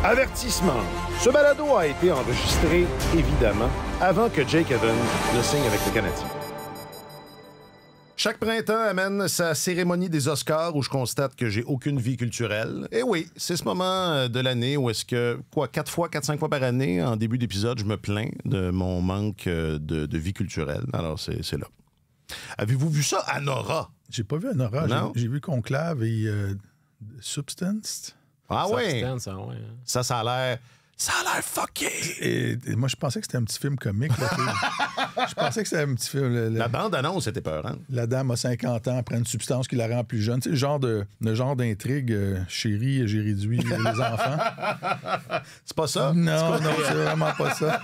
Avertissement. Ce balado a été enregistré, évidemment, avant que Jake Evans ne signe avec le Canadien. Chaque printemps amène sa cérémonie des Oscars où je constate que j'ai aucune vie culturelle. Et oui, c'est ce moment de l'année où est-ce que, 4-5 fois par année, en début d'épisode, je me plains de mon manque de vie culturelle. Alors, c'est là. Avez-vous vu ça, Anora? J'ai pas vu Anora. J'ai vu Conclave et Substance. Ah oui? Ouais. Ça a l'air... Ça a l'air fucké! Et moi, je pensais que c'était un petit film comique. Je pensais que c'était un petit film... La bande-annonce était peurante. La dame a 50 ans, prend une substance qui la rend plus jeune. Tu sais, le genre d'intrigue, chérie, j'ai réduit les enfants. C'est pas ça? Non, c'est vraiment pas ça.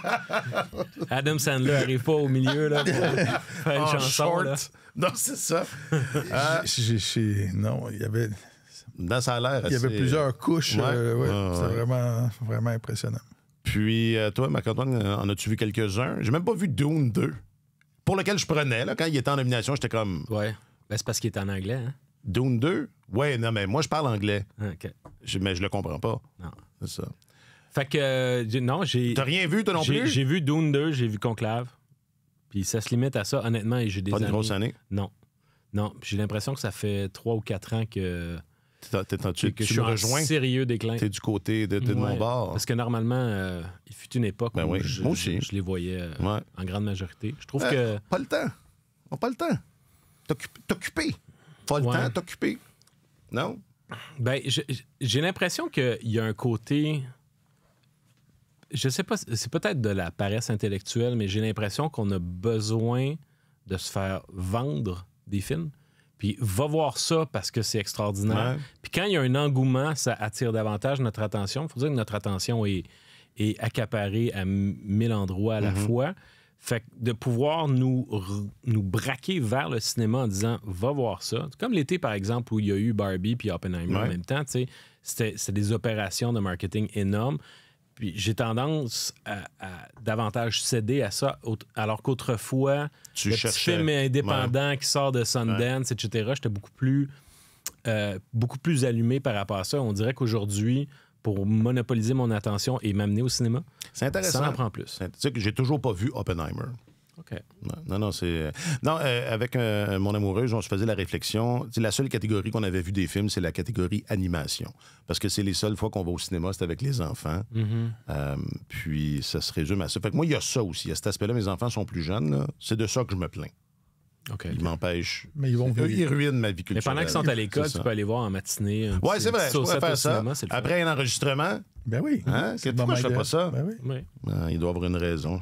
Adam Sandler arrive pas au milieu là, pour faire une chanson. Short. Là. Non, c'est ça. Non, il y avait... Dans ça a l'air Il y avait plusieurs couches. Ouais. C'était vraiment, vraiment impressionnant. Puis, toi, Marc-Antoine, en as-tu vu quelques-uns? J'ai même pas vu Dune 2, pour lequel je prenais. Là, quand il était en nomination, j'étais comme... Ouais. Ben, c'est parce qu'il est en anglais. Hein? Dune 2? Ouais, non, mais moi, je parle anglais. OK. Mais je le comprends pas. Non. C'est ça. Fait que, non, j'ai... T'as rien vu, toi non plus? J'ai vu Dune 2, j'ai vu Conclave. Puis ça se limite à ça, honnêtement. Et j'ai des Pas une amis... grosse année? Non. J'ai l'impression que ça fait 3 ou 4 ans que... Tu je suis me en rejoins? sérieux déclin. T'es du côté de mon bord. Parce que normalement, il fut une époque où moi aussi. je les voyais en grande majorité. Je trouve que... Pas le temps. On n'a pas le temps. T'occuper. Pas le temps, t'occuper. Non? Ben, j'ai l'impression qu'il y a un côté... Je sais pas, c'est peut-être de la paresse intellectuelle, mais j'ai l'impression qu'on a besoin de se faire vendre des films. Puis va voir ça parce que c'est extraordinaire. Ouais. Puis quand il y a un engouement, ça attire davantage notre attention. Il faut dire que notre attention est accaparée à 1000 endroits à la fois. Fait que de pouvoir nous braquer vers le cinéma en disant « va voir ça ». Comme l'été, par exemple, où il y a eu Barbie puis Oppenheimer en même temps. C'était des opérations de marketing énormes. Puis j'ai tendance à davantage céder à ça, alors qu'autrefois, le petit film indépendant qui sort de Sundance, etc., j'étais beaucoup plus allumé par rapport à ça. On dirait qu'aujourd'hui, pour monopoliser mon attention et m'amener au cinéma, c'est intéressant. Ça en prend plus. Tu sais que j'ai toujours pas vu Oppenheimer. OK. Non, c'est... Non, avec mon amoureuse, on se faisait la réflexion. T'sais, la seule catégorie qu'on avait vu des films, c'est la catégorie animation. Parce que c'est les seules fois qu'on va au cinéma, c'est avec les enfants. Puis ça se résume à ça. Fait que moi, il y a ça aussi. Il y a cet aspect-là, mes enfants sont plus jeunes. Là. C'est de ça que je me plains. Okay. Ils m'empêchent. Mais ils ruinent ma vie culturelle. Mais pendant qu'ils sont à l'école, tu peux aller voir en matinée. Oui, c'est vrai. Je pourrais faire ça. Cinéma, après un enregistrement. Ben oui. Hein? Pourquoi je fais pas ça? Ben oui. Non, il doit avoir une raison.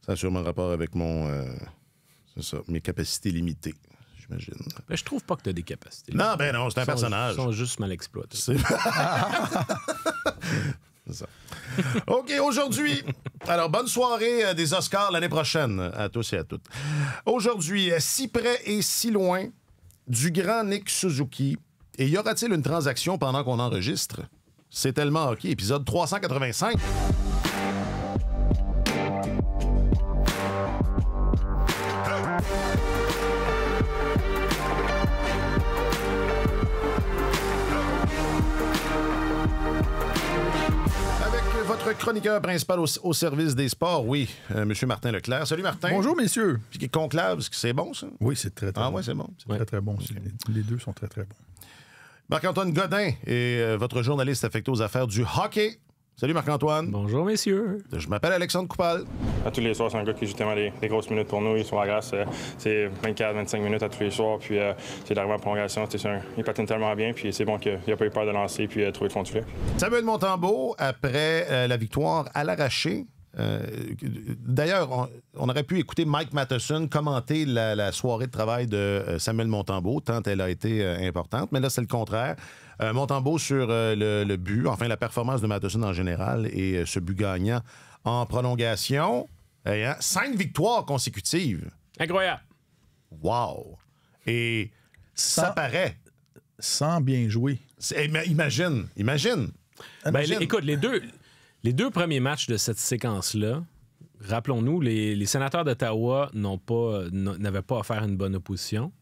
Ça a sûrement rapport avec mes capacités limitées, j'imagine. Ben, je trouve pas que tu as des capacités. Non, ben non, c'est un personnage. Ils sont juste mal exploités. C'est ça. OK, aujourd'hui, alors bonne soirée des Oscars l'année prochaine à tous et à toutes. Aujourd'hui, si près et si loin du grand Nick Suzuki, et y aura-t-il une transaction pendant qu'on enregistre? C'est tellement OK, épisode 385. Votre chroniqueur principal au service des sports, oui, M. Martin Leclerc. Salut, Martin. Bonjour, messieurs. Puis Conclave, c'est bon, ça? Oui, c'est très, très bon. Ah ouais, c'est bon? C'est très, très bon. Okay. Les deux sont très, très bons. Marc-Antoine Godin est votre journaliste affecté aux affaires du hockey. Salut, Marc-Antoine. Bonjour, messieurs. Je m'appelle Alexandre Coupal. À tous les soirs, c'est un gars qui joue tellement des grosses minutes pour nous. Ils sont à grâce. C'est 24-25 minutes à tous les soirs. Puis c'est d'arriver en prolongation. Il patine tellement bien. Puis c'est bon qu'il n'a pas eu peur de lancer puis trouver le fond du filet. Samuel Montembeault, après la victoire à l'arraché. D'ailleurs, on aurait pu écouter Mike Matheson commenter la soirée de travail de Samuel Montembeault, tant elle a été importante. Mais là, c'est le contraire. Montembeault sur le but, enfin la performance de Matheson en général et ce but gagnant en prolongation. 5 victoires consécutives. Incroyable. Wow. Et ça paraît. Sans bien jouer. Imagine. Ben, écoute, les deux premiers matchs de cette séquence-là, rappelons-nous, les sénateurs d'Ottawa n'avaient pas à faire une bonne opposition.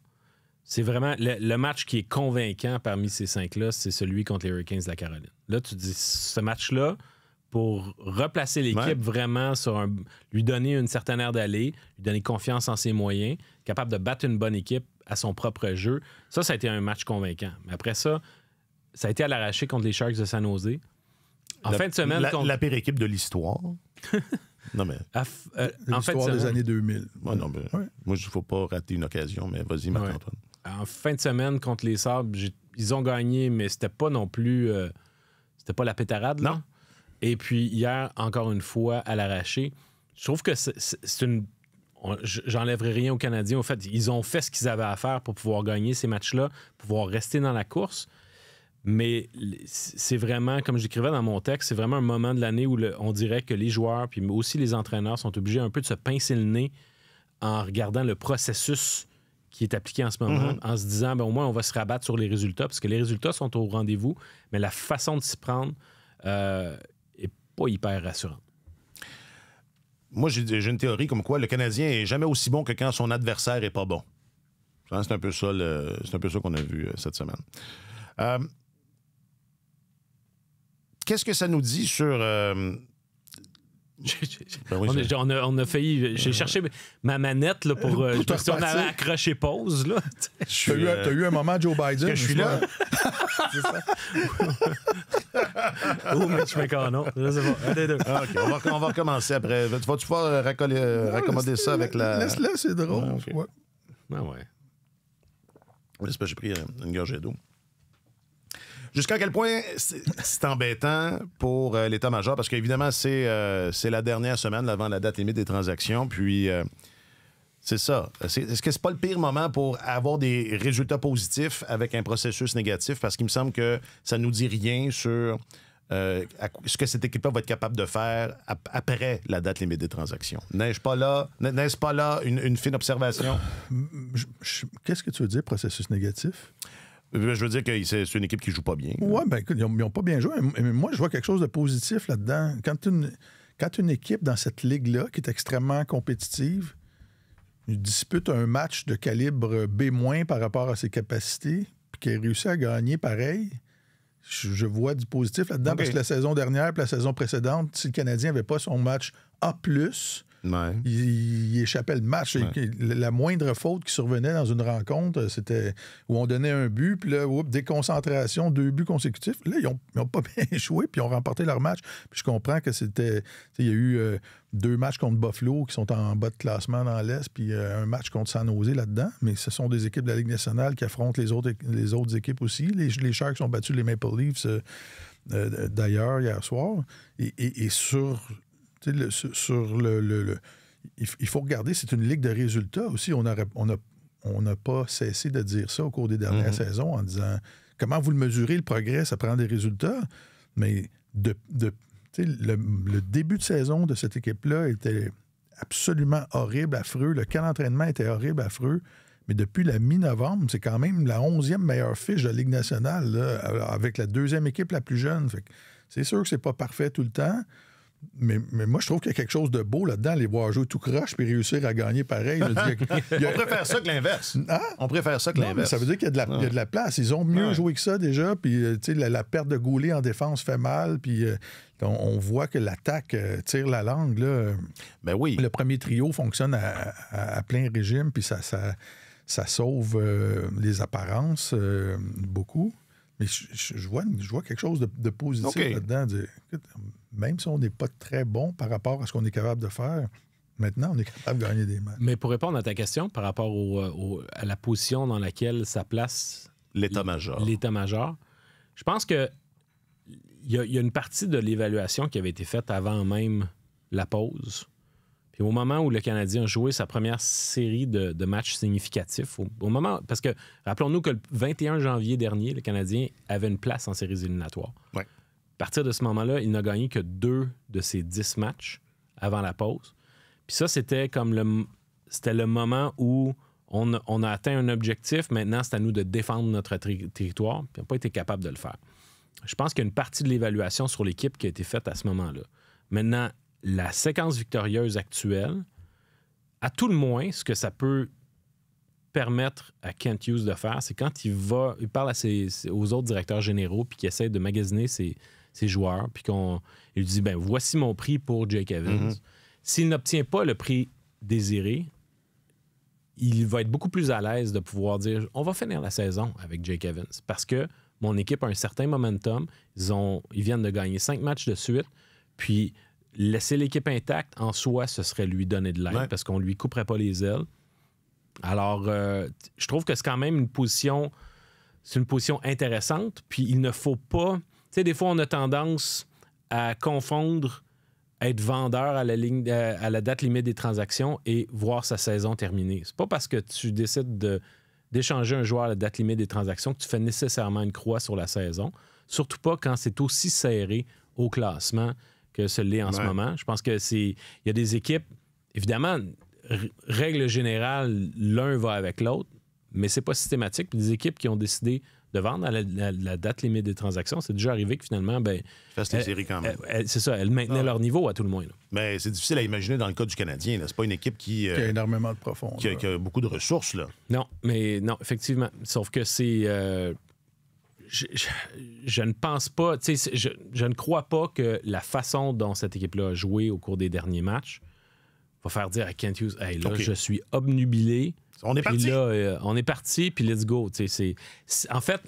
C'est vraiment le match qui est convaincant parmi ces 5-là, c'est celui contre les Hurricanes de la Caroline. Là, tu dis, ce match-là, pour replacer l'équipe vraiment sur lui donner une certaine aire d'aller, lui donner confiance en ses moyens, capable de battre une bonne équipe à son propre jeu, ça a été un match convaincant. Mais après ça a été à l'arraché contre les Sharks de San Jose. En fin de semaine... La pire équipe de l'histoire. Non, mais... en fait, des années 2000. Moi, non, mais moi, il ne faut pas rater une occasion, mais vas-y, Marc-Antoine. En fin de semaine, contre les Sabres, ils ont gagné, mais c'était pas non plus... c'était pas la pétarade, là. Non. Et puis, hier, encore une fois, à l'arraché, je trouve que c'est une... J'enlèverai rien aux Canadiens. Au fait, ils ont fait ce qu'ils avaient à faire pour pouvoir gagner ces matchs-là, pouvoir rester dans la course. Mais c'est vraiment, comme j'écrivais dans mon texte, c'est vraiment un moment de l'année où on dirait que les joueurs, puis aussi les entraîneurs, sont obligés un peu de se pincer le nez en regardant le processus qui est appliqué en ce moment, en se disant, au moins, on va se rabattre sur les résultats, parce que les résultats sont au rendez-vous, mais la façon de s'y prendre est pas hyper rassurante. Moi, j'ai une théorie comme quoi le Canadien est jamais aussi bon que quand son adversaire est pas bon. C'est un peu ça qu'on a vu cette semaine. Qu'est-ce que ça nous dit sur... On a failli... J'ai cherché ma manette là, pour parce qu'on avait accroché pause. T'as eu un moment Joe Biden. Je suis là. Ou Mitch McConnell. Je sais pas. Allez, deux. OK, on va recommencer après. Vas-tu pouvoir raccommoder ça avec la... Laisse-le, c'est drôle. Ah, okay. Ouais. J'espère que j'ai pris une gorgée d'eau. Jusqu'à quel point c'est embêtant pour l'état-major, parce qu'évidemment, c'est la dernière semaine avant la date limite des transactions, puis c'est ça. Est-ce que c'est pas le pire moment pour avoir des résultats positifs avec un processus négatif? Parce qu'il me semble que ça nous dit rien sur ce que cette équipe-là va être capable de faire après la date limite des transactions. N'est-ce pas là une fine observation? Qu'est-ce que tu veux dire, processus négatif? Je veux dire que c'est une équipe qui joue pas bien. Oui, bien écoute, ils n'ont pas bien joué. Mais moi, je vois quelque chose de positif là-dedans. Quand une équipe dans cette ligue-là, qui est extrêmement compétitive, dispute un match de calibre B- par rapport à ses capacités, puis qui a réussi à gagner pareil, je vois du positif là-dedans. Okay. Parce que la saison dernière et la saison précédente, si le Canadien n'avait pas son match A+, il échappait le match. Ouais. La moindre faute qui survenait dans une rencontre, c'était où on donnait un but, puis là, déconcentration, 2 buts consécutifs. Là, ils n'ont pas bien joué, puis ils ont remporté leur match. Puis je comprends que c'était... Il y a eu 2 matchs contre Buffalo qui sont en bas de classement dans l'Est, puis un match contre San Jose là-dedans. Mais ce sont des équipes de la Ligue nationale qui affrontent les autres équipes aussi. Les Sharks ont battu les Maple Leafs d'ailleurs hier soir. Et sur... il faut regarder, c'est une ligue de résultats aussi. On n'a pas cessé de dire ça au cours des dernières saisons en disant comment vous le mesurez, le progrès, ça prend des résultats. Mais le début de saison de cette équipe-là était absolument horrible, affreux. Le camp d'entraînement était horrible, affreux. Mais depuis la mi-novembre, c'est quand même la 11e meilleure fiche de la Ligue nationale, là, avec la 2e équipe la plus jeune. Fait que c'est sûr que c'est pas parfait tout le temps. Mais moi, je trouve qu'il y a quelque chose de beau là-dedans, les voir jouer tout croche puis réussir à gagner pareil. On préfère ça que l'inverse. Hein? On préfère ça que l'inverse. Ça veut dire qu'il y a de la place. Ils ont mieux joué que ça déjà. Puis la perte de Goulet en défense fait mal. Puis on voit que l'attaque tire la langue. Là. Ben oui. Le premier trio fonctionne à plein régime. Puis ça sauve les apparences beaucoup. Mais je vois quelque chose de positif là-dedans. Même si on n'est pas très bon par rapport à ce qu'on est capable de faire, maintenant, on est capable de gagner des matchs. Mais pour répondre à ta question, par rapport à la position dans laquelle ça place l'état-major, je pense que il y a une partie de l'évaluation qui avait été faite avant même la pause. Puis au moment où le Canadien a joué sa première série de matchs significatifs, au moment, parce que rappelons-nous que le 21 janvier dernier, le Canadien avait une place en séries éliminatoires. Ouais. À partir de ce moment-là, il n'a gagné que 2 de ses 10 matchs avant la pause. Puis ça, c'était le moment où on a atteint un objectif. Maintenant, c'est à nous de défendre notre territoire. Puis on n'a pas été capable de le faire. Je pense qu'il y a une partie de l'évaluation sur l'équipe qui a été faite à ce moment-là. Maintenant, la séquence victorieuse actuelle, à tout le moins, ce que ça peut permettre à Kent Hughes de faire, c'est quand il parle aux autres directeurs généraux puis qu'il essaie de magasiner ses joueurs, puis qu'il lui dit, ben voici mon prix pour Jake Evans. S'il n'obtient pas le prix désiré, il va être beaucoup plus à l'aise de pouvoir dire, on va finir la saison avec Jake Evans, parce que mon équipe a un certain momentum. Ils viennent de gagner 5 matchs de suite. Puis, laisser l'équipe intacte, en soi, ce serait lui donner de l'aide parce qu'on ne lui couperait pas les ailes. Alors, je trouve que c'est quand même une position intéressante. Puis, il ne faut pas... Tu sais, des fois, on a tendance à confondre être vendeur à la date limite des transactions et voir sa saison terminée. C'est pas parce que tu décides d'échanger un joueur à la date limite des transactions que tu fais nécessairement une croix sur la saison. Surtout pas quand c'est aussi serré au classement que ce l'est en ce moment. Je pense que il y a des équipes, évidemment, règle générale, l'un va avec l'autre, mais c'est pas systématique. Puis des équipes qui ont décidé de vendre à la date limite des transactions, c'est déjà arrivé que finalement, fassent les séries quand même. C'est ça, elles maintenaient leur niveau à tout le moins. Là. Mais c'est difficile à imaginer dans le cas du Canadien. C'est pas une équipe qui a énormément de profondeur. Qui a beaucoup de ressources. Là. Non, effectivement. Sauf que c'est... Je ne pense pas... Je ne crois pas que la façon dont cette équipe-là a joué au cours des derniers matchs va faire dire à Kent Hughes, hey, là, je suis obnubilé. On est parti. Là, on est parti, puis let's go. En fait,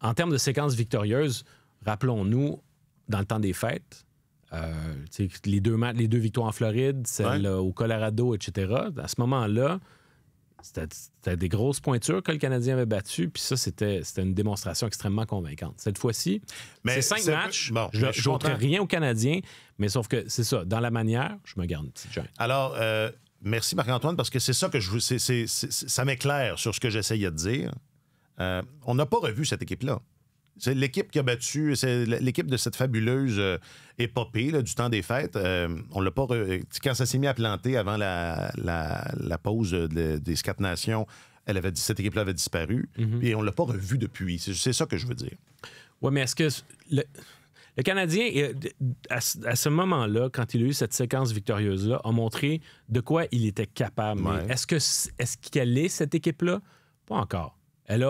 en termes de séquences victorieuses, rappelons-nous, dans le temps des fêtes, les deux victoires en Floride, celle au Colorado, etc., à ce moment-là, c'était des grosses pointures que le Canadien avait battues, puis ça, c'était une démonstration extrêmement convaincante. Cette fois-ci, c'est 5 matchs. Bon, je n'ôterai rien aux Canadiens, mais sauf que c'est ça. Dans la manière, je me garde une petite gêne. Alors, merci Marc-Antoine, parce que c'est ça que ça m'éclaire sur ce que j'essayais de dire. On n'a pas revu cette équipe-là. C'est l'équipe qui a battu, c'est l'équipe de cette fabuleuse épopée là, du temps des fêtes. On l'a pas quand ça s'est mis à planter avant la pause des 4 nations, cette équipe-là avait disparu. Et on l'a pas revu depuis. C'est ça que je veux dire. Oui, mais est-ce que le Canadien, à ce moment-là, quand il a eu cette séquence victorieuse-là, a montré de quoi il était capable. Mais est-ce qu'elle est, cette équipe-là? Pas encore. Elle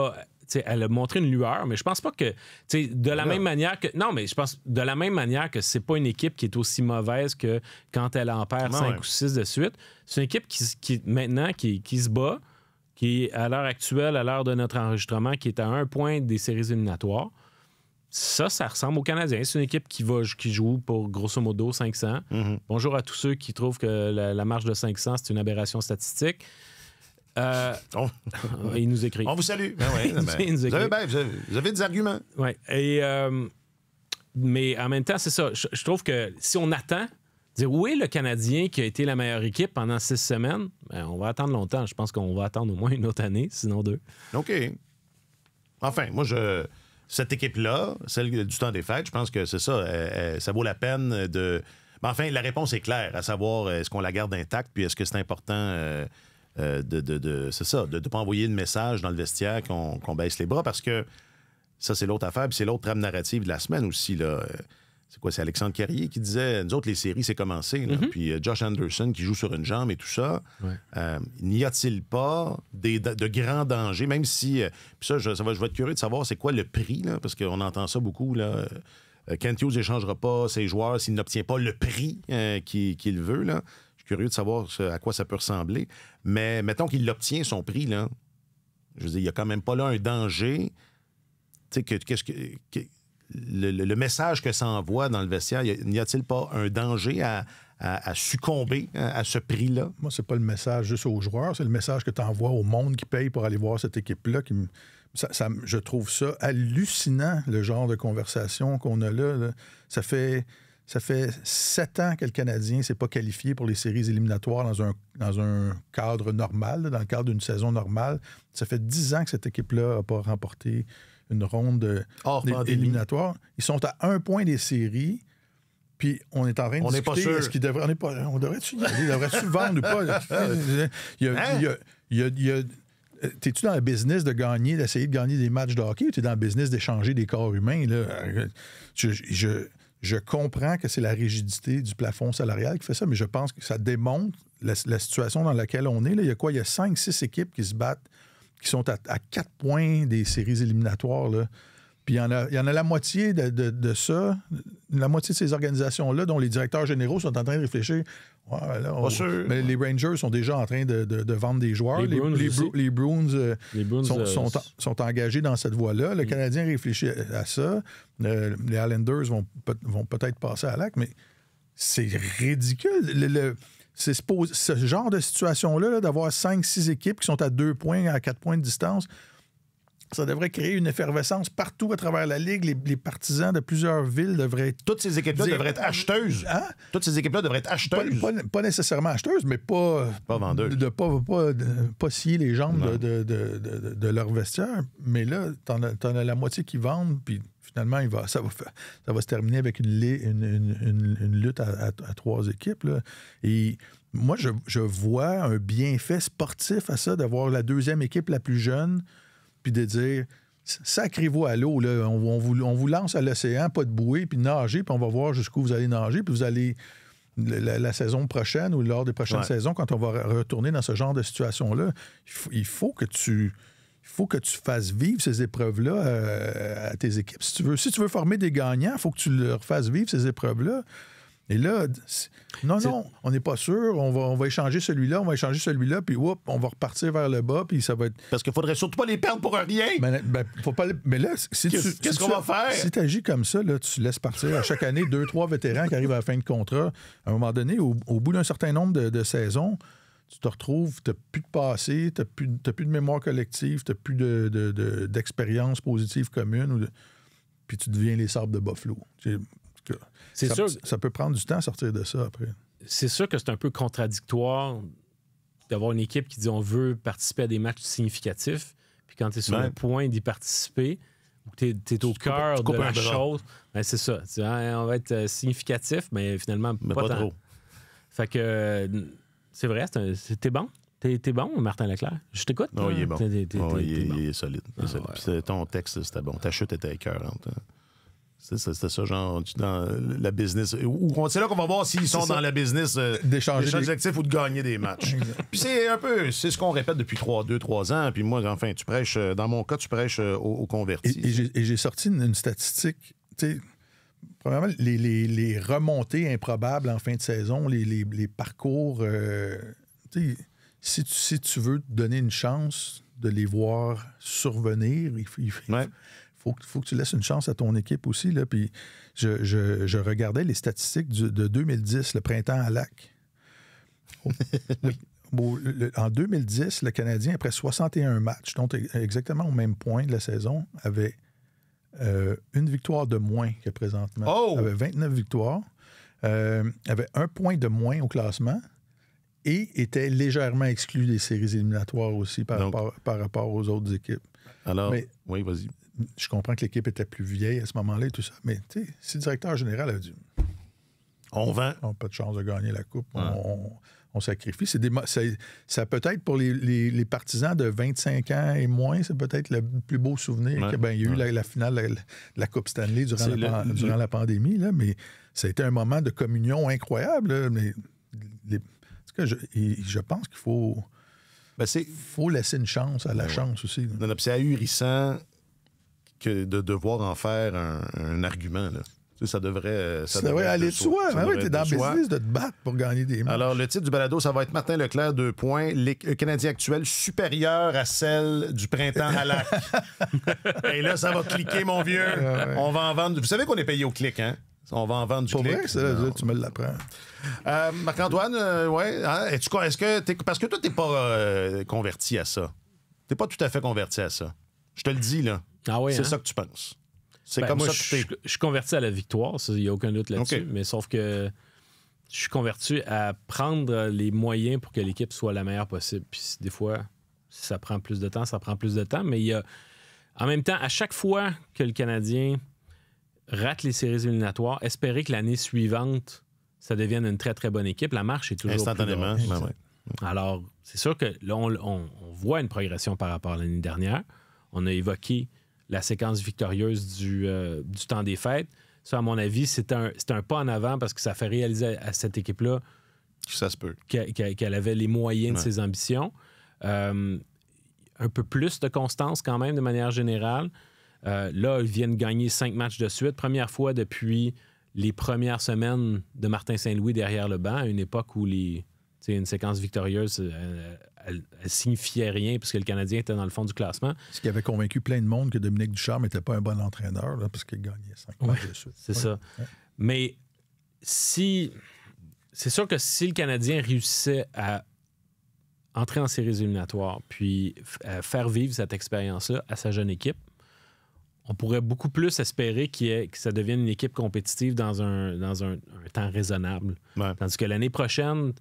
a montré une lueur, mais je pense pas que de la même manière que... Non, mais je pense de la même manière que c'est pas une équipe qui est aussi mauvaise que quand elle en perd 5 ou 6 de suite. C'est une équipe qui maintenant qui se bat, qui, à l'heure actuelle, à l'heure de notre enregistrement, qui est à 1 point des séries éliminatoires. Ça ressemble aux Canadiens. C'est une équipe qui joue pour grosso modo 500. Bonjour à tous ceux qui trouvent que la marge de 500, c'est une aberration statistique. Ils nous écrivent. On vous salue. Vous avez des arguments. Oui. Mais en même temps, c'est ça. Je trouve que si on attend, dire où est le Canadien qui a été la meilleure équipe pendant 6 semaines, on va attendre longtemps. Je pense qu'on va attendre au moins une autre année, sinon 2. OK. Enfin, moi, cette équipe-là, celle du temps des fêtes, je pense que c'est ça. Ça vaut la peine de... Mais enfin, la réponse est claire, à savoir, est-ce qu'on la garde intacte, puis est-ce que c'est important... c'est ça, de ne pas envoyer de message dans le vestiaire qu'on baisse les bras, parce que ça, c'est l'autre affaire, puis c'est l'autre trame narrative de la semaine aussi. Là. C'est quoi? C'est Alexandre Carrier qui disait, nous autres, les séries, c'est commencé. Là. Puis Josh Anderson qui joue sur une jambe et tout ça. N'y a-t-il pas de grands dangers, même si... puis ça, je vais être curieux de savoir c'est quoi le prix, là, parce qu'on entend ça beaucoup, là. Kent Hughes n'échangera pas ses joueurs s'il n'obtient pas le prix qu'il veut, là. Curieux de savoir à quoi ça peut ressembler. Mais mettons qu'il obtient son prix, là. Je veux dire, il n'y a quand même pas là un danger. Tu sais, le message que ça envoie dans le vestiaire, n'y a-t-il pas un danger à succomber à ce prix-là? Moi, c'est pas le message juste aux joueurs, c'est le message que tu envoies au monde qui paye pour aller voir cette équipe-là. Je trouve ça hallucinant, le genre de conversation qu'on a là. Ça fait 7 ans que le Canadien ne s'est pas qualifié pour les séries éliminatoires dans un cadre normal, dans le cadre d'une saison normale. Ça fait 10 ans que cette équipe-là n'a pas remporté une ronde éliminatoire. Ils sont à 1 point des séries, puis on est en train de discuter. On n'est pas sûr. Est-ce qu'ils devraient... On devrait-tu y aller? Devrait-tu vendre ou pas? T'es-tu dans le business d'essayer de gagner des matchs de hockey, ou t'es dans le business d'échanger des corps humains? Là? Je comprends que c'est la rigidité du plafond salarial qui fait ça, mais je pense que ça démontre la situation dans laquelle on est. Là. Il y a quoi? Il y a 5-6 équipes qui se battent, qui sont à 4 points des séries éliminatoires. Là. Puis il y en a la moitié de ça, la moitié de ces organisations-là, dont les directeurs généraux sont en train de réfléchir. Ouais, là, mais les Rangers sont déjà en train de vendre des joueurs. Les Bruins sont engagés dans cette voie-là. Le Canadien réfléchit à ça. Les Islanders vont peut-être passer à l'acte, mais c'est ridicule. Ce genre de situation-là, là, d'avoir 5-6 équipes qui sont à 2 points, à 4 points de distance, ça devrait créer une effervescence partout à travers la Ligue. Les partisans de plusieurs villes devraient être... Toutes ces équipes-là devraient être acheteuses. Hein? Toutes ces équipes-là devraient être acheteuses. Pas nécessairement acheteuses, mais pas vendeuses. Pas scier les jambes de leur vestiaire. Mais là, t'en as la moitié qui vendent, puis finalement, ça va se terminer avec une lutte à 3 équipes. Là. Et moi, je vois un bienfait sportif à ça, d'avoir la deuxième équipe la plus jeune, puis de dire, sacrez-vous à l'eau, là, on vous lance à l'océan, pas de bouée, puis nager, puis on va voir jusqu'où vous allez nager, puis vous allez, la saison prochaine ou lors des prochaines saisons, quand on va retourner dans ce genre de situation-là, il faut que tu fasses vivre ces épreuves-là à tes équipes. Si tu veux former des gagnants, il faut que tu leur fasses vivre ces épreuves-là. Et là, non, on n'est pas sûr. On va échanger celui-là, puis on va repartir vers le bas, puis ça va être... Parce qu'il ne faudrait surtout pas les perdre pour rien. Faut pas mais là, qu'est-ce qu'on va faire? Si tu agis comme ça, là, tu laisses partir à chaque année 2-3 vétérans qui arrivent à la fin de contrat. À un moment donné, au bout d'un certain nombre de saisons, tu te retrouves, tu n'as plus de passé, tu n'as plus de mémoire collective, tu n'as plus d'expérience positive commune, puis tu deviens les sables de Buffalo. Ça peut prendre du temps à sortir de ça après. C'est sûr que c'est un peu contradictoire d'avoir une équipe qui dit on veut participer à des matchs significatifs, puis quand tu es sur le point d'y participer, ou que tu es au cœur de la chose, ben c'est ça. On va être significatif, mais finalement, pas trop. Fait que c'est vrai, t'es bon. T'es bon, Martin Leclerc? Je t'écoute. Oh, il est bon. Il est solide. Ouais. Ton texte, c'était bon. Ta chute était écœurante. C'était ça, genre, dans la business. C'est là qu'on va voir s'ils sont dans la business d'échanger des actifs ou de gagner des matchs. Puis c'est ce qu'on répète depuis 2-3 ans. Puis moi, enfin, dans mon cas, tu prêches aux convertis. Et j'ai sorti une statistique. Premièrement, les remontées improbables en fin de saison, les parcours. Si tu veux te donner une chance de les voir survenir, il faut que tu laisses une chance à ton équipe aussi. Là. Puis je regardais les statistiques de 2010, le printemps à Lac. Oui. En 2010, le Canadien, après 61 matchs, donc exactement au même point de la saison, avait une victoire de moins que présentement. Oh! Avait 29 victoires, avait 1 point de moins au classement et était légèrement exclu des séries éliminatoires aussi par rapport aux autres équipes. Alors, oui, vas-y. Je comprends que l'équipe était plus vieille à ce moment-là et tout ça, mais tu sais, si le directeur général a dit on vend, on n'a pas de chance de gagner la Coupe, on sacrifie. Ça peut-être pour les partisans de 25 ans et moins, c'est peut-être le plus beau souvenir qu'il y a eu la finale de la Coupe Stanley durant la pandémie, là, mais ça a été un moment de communion incroyable. Là, mais je pense qu'il faut... faut laisser une chance à la chance aussi. C'est ahurissant que de devoir en faire un argument. Là. Ça devrait aller de soi. Tu es dans le business de te battre pour gagner des matchs. Alors, le titre du balado, ça va être Martin Leclerc, 2 points. Le Canadien actuel supérieur à celle du printemps à Lac. Et là, ça va cliquer, mon vieux. On va en vendre. Vous savez qu'on est payé au clic, hein? On va en vendre du pour clic. Vrai, ça, tu me l'apprends. Marc-Antoine, est-ce que parce que toi, t'es pas converti à ça. T'es pas tout à fait converti à ça. Je te le dis, là. Ah oui, c'est ça que tu penses. C'est comme moi, ça que je suis converti à la victoire, il n'y a aucun doute là-dessus. Okay. Mais sauf que je suis converti à prendre les moyens pour que l'équipe soit la meilleure possible. Puis des fois, si ça prend plus de temps, ça prend plus de temps. Mais il y a, en même temps, à chaque fois que le Canadien rate les séries éliminatoires, espérer que l'année suivante, ça devienne une très, très bonne équipe. La marche est toujours instantanément. Plus ouais. Alors, c'est sûr que là, on voit une progression par rapport à l'année dernière. On a évoqué la séquence victorieuse du temps des fêtes. Ça, à mon avis, c'est un pas en avant parce que ça fait réaliser à cette équipe-là ça se peut. Qu'elle avait les moyens de ses ambitions. Un peu plus de constance quand même, de manière générale. Là, ils viennent gagner 5 matchs de suite. Première fois depuis les premières semaines de Martin Saint-Louis derrière le banc, à une époque où une séquence victorieuse, elle signifiait rien parce que le Canadien était dans le fond du classement. Ce qui avait convaincu plein de monde que Dominique Ducharme n'était pas un bon entraîneur là, parce qu'il gagnait 5 matchs de suite. C'est ça. Ouais. Mais c'est sûr que si le Canadien réussissait à entrer en séries éliminatoires puis faire vivre cette expérience-là à sa jeune équipe, on pourrait beaucoup plus espérer que ça devienne une équipe compétitive dans un temps raisonnable. Ouais. Tandis que l'année prochaine,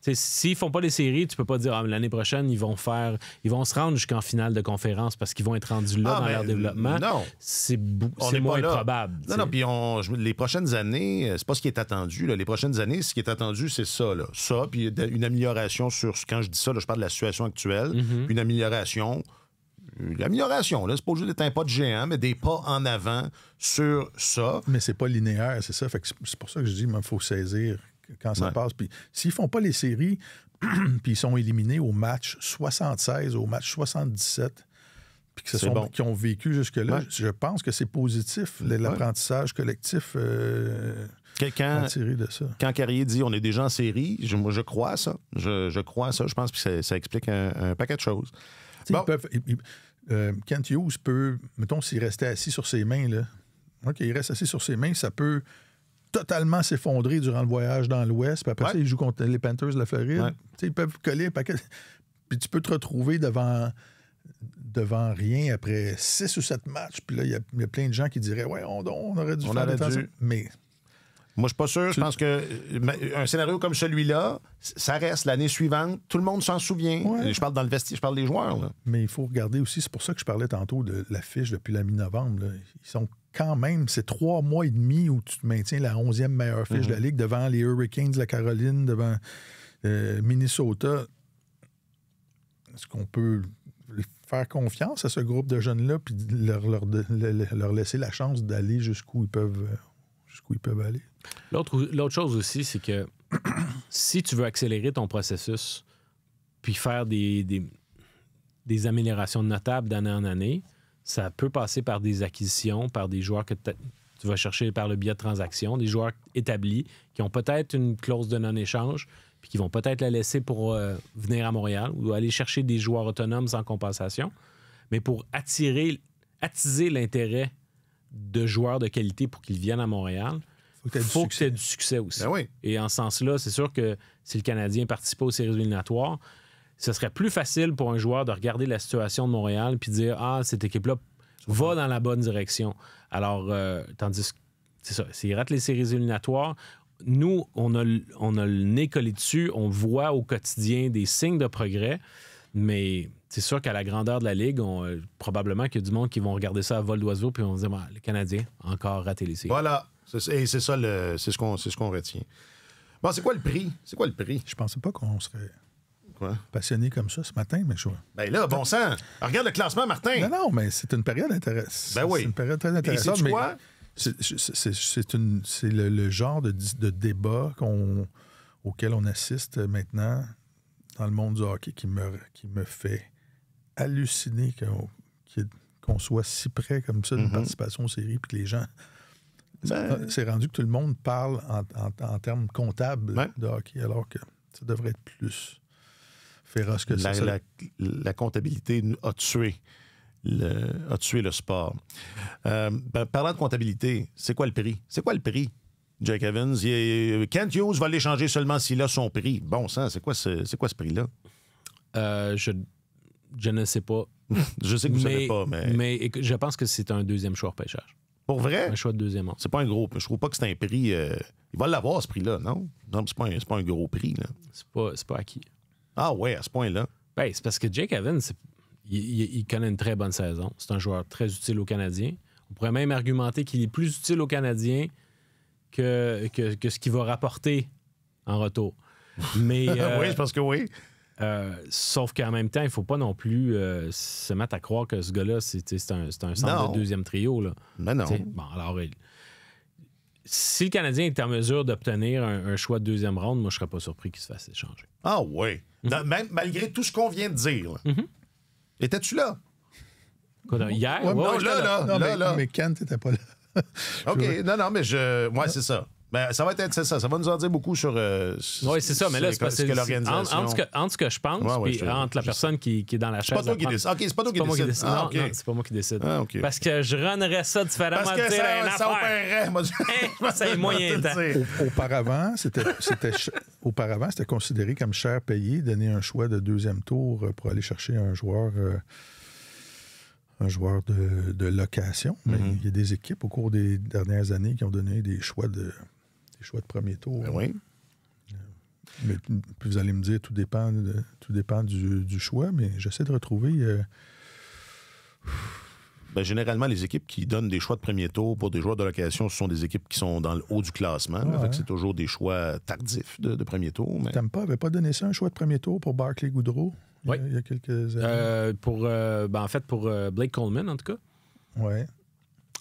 s'ils font pas les séries, tu peux pas dire l'année prochaine, ils vont se rendre jusqu'en finale de conférence parce qu'ils vont être rendus là dans leur développement. Non. C'est moins probable. Non, puis les prochaines années, c'est pas ce qui est attendu. Là. Les prochaines années, ce qui est attendu, c'est ça. Là. Ça, puis une amélioration sur... Quand je dis ça, là, je parle de la situation actuelle. Mm-hmm. Une amélioration... L'amélioration, là, c'est pas obligé d'être un pas de géant, mais des pas en avant sur ça. Mais c'est pas linéaire, c'est ça. Fait que c'est pour ça que je dis qu'il faut saisir quand ça passe. Puis s'ils font pas les séries, puis ils sont éliminés au match 76, au match 77, puis qu'ils ont vécu jusque-là, je pense que c'est positif, l'apprentissage collectif tiré de ça. Quand Carrier dit on est déjà en série, moi je crois à ça. Je crois à ça. Je pense que ça explique un paquet de choses. Bon. Kent Hughes peut, mettons, s'il restait assis sur ses mains, là, il reste assis sur ses mains, ça peut totalement s'effondrer durant le voyage dans l'Ouest, puis après ça, il joue contre les Panthers de la Floride. Ouais. Ils peuvent coller un paquet. Puis tu peux te retrouver devant rien après 6 ou 7 matchs, puis là, il y a plein de gens qui diraient « Ouais, on aurait dû faire attention. » Mais... Moi, je suis pas sûr. Je pense qu'un scénario comme celui-là, ça reste l'année suivante. Tout le monde s'en souvient. Ouais. Je parle dans le vestiaire, je parle des joueurs. Là. Mais il faut regarder aussi, c'est pour ça que je parlais tantôt de l'affiche depuis la mi-novembre. Là. Ils sont quand même, c'est 3 mois et demi où tu te maintiens la 11e meilleure fiche de la Ligue devant les Hurricanes de la Caroline, devant Minnesota. Est-ce qu'on peut faire confiance à ce groupe de jeunes-là puis leur laisser la chance d'aller jusqu'où ils peuvent aller? L'autre chose aussi, c'est que si tu veux accélérer ton processus puis faire des améliorations notables d'année en année, ça peut passer par des acquisitions, par des joueurs que tu vas chercher par le biais de transactions, des joueurs établis qui ont peut-être une clause de non-échange puis qui vont peut-être la laisser pour venir à Montréal ou aller chercher des joueurs autonomes sans compensation. Mais pour attiser l'intérêt de joueurs de qualité pour qu'ils viennent à Montréal, il faut que tu aies du succès aussi. Ben oui. Et en ce sens-là, c'est sûr que si le Canadien participait aux séries éliminatoires, ce serait plus facile pour un joueur de regarder la situation de Montréal puis de dire « Ah, cette équipe-là va dans la bonne direction. » Alors, tandis que, c'est ça, s'il rate les séries éliminatoires, nous, on a le nez collé dessus, on voit au quotidien des signes de progrès, mais c'est sûr qu'à la grandeur de la Ligue, probablement qu'il y a du monde qui vont regarder ça à vol d'oiseau puis on se dit « Le Canadien a encore raté les séries. » Voilà. Et c'est ça, c'est ce qu'on retient. Bon, c'est quoi le prix? Je pensais pas qu'on serait passionné comme ça ce matin, mais je vois. Ben là, bon sang! Regarde le classement, Martin! Non, mais c'est une période intéressante. Ben oui. C'est une période très intéressante. Mais quoi? C'est le genre de débat auquel on assiste maintenant dans le monde du hockey qui me fait halluciner qu'on soit si près comme ça d'une participation aux séries puis que les gens... C'est rendu que tout le monde parle en termes comptables de hockey, alors que ça devrait être plus féroce que ça. La comptabilité a tué le sport. Parlant de comptabilité, c'est quoi le prix? Jake Evans, Kent Hughes va l'échanger seulement s'il a son prix. Bon sang, c'est quoi ce prix-là? Je ne sais pas. Je sais que vous ne savez pas, mais... Mais je pense que c'est un deuxième choix repêchage. Pour vrai? Un choix de deuxième ordre. C'est pas un gros... Je trouve pas que c'est un prix... il va l'avoir, ce prix-là, non? Non, c'est pas un gros prix, là. C'est pas acquis. Ah ouais, à ce point-là? Ben, c'est parce que Jake Evans, il connaît une très bonne saison. C'est un joueur très utile aux Canadiens. On pourrait même argumenter qu'il est plus utile aux Canadiens que ce qu'il va rapporter en retour. Mais, oui, je pense que oui. Sauf qu'en même temps, il ne faut pas non plus se mettre à croire que ce gars-là, c'est un centre de deuxième trio. Là. Mais non. Bon, alors, si le Canadien est en mesure d'obtenir un choix de deuxième ronde, moi, je ne serais pas surpris qu'il se fasse échanger. Ah oui. Même malgré tout ce qu'on vient de dire. Étais-tu là? Hier? Ouais, Ouais, non, j'étais là. Mais Kent n'était pas là. OK, non, mais ouais, c'est ça. Ben, ça va être c'est ça. Ça va nous en dire beaucoup sur. Oui, c'est ça, mais là, c'est parce que l'organisation. entre ce que je pense et entre la personne qui est dans la chaise. C'est pas toi qui décide. OK, c'est pas toi qui décide. Non, c'est pas moi qui décide. Ah, OK. Parce que je runnerais ça différemment. Parce que ça opérerait. Moi, ça est moyen temps. Auparavant, c'était considéré comme cher payé, donner un choix de deuxième tour pour aller chercher un joueur de location. Mais il y a des équipes au cours des dernières années qui ont donné des choix de premier tour. Ben oui. Mais puis vous allez me dire, tout dépend du choix, mais j'essaie de retrouver... Ben, généralement, les équipes qui donnent des choix de premier tour pour des joueurs de location, ce sont des équipes qui sont dans le haut du classement. Fait que c'est toujours des choix tardifs de premier tour. Mais... Tampa n'avait pas donné ça, un choix de premier tour pour Barclay Goodrow il y a quelques années? En fait, pour Blake Coleman, en tout cas. Oui.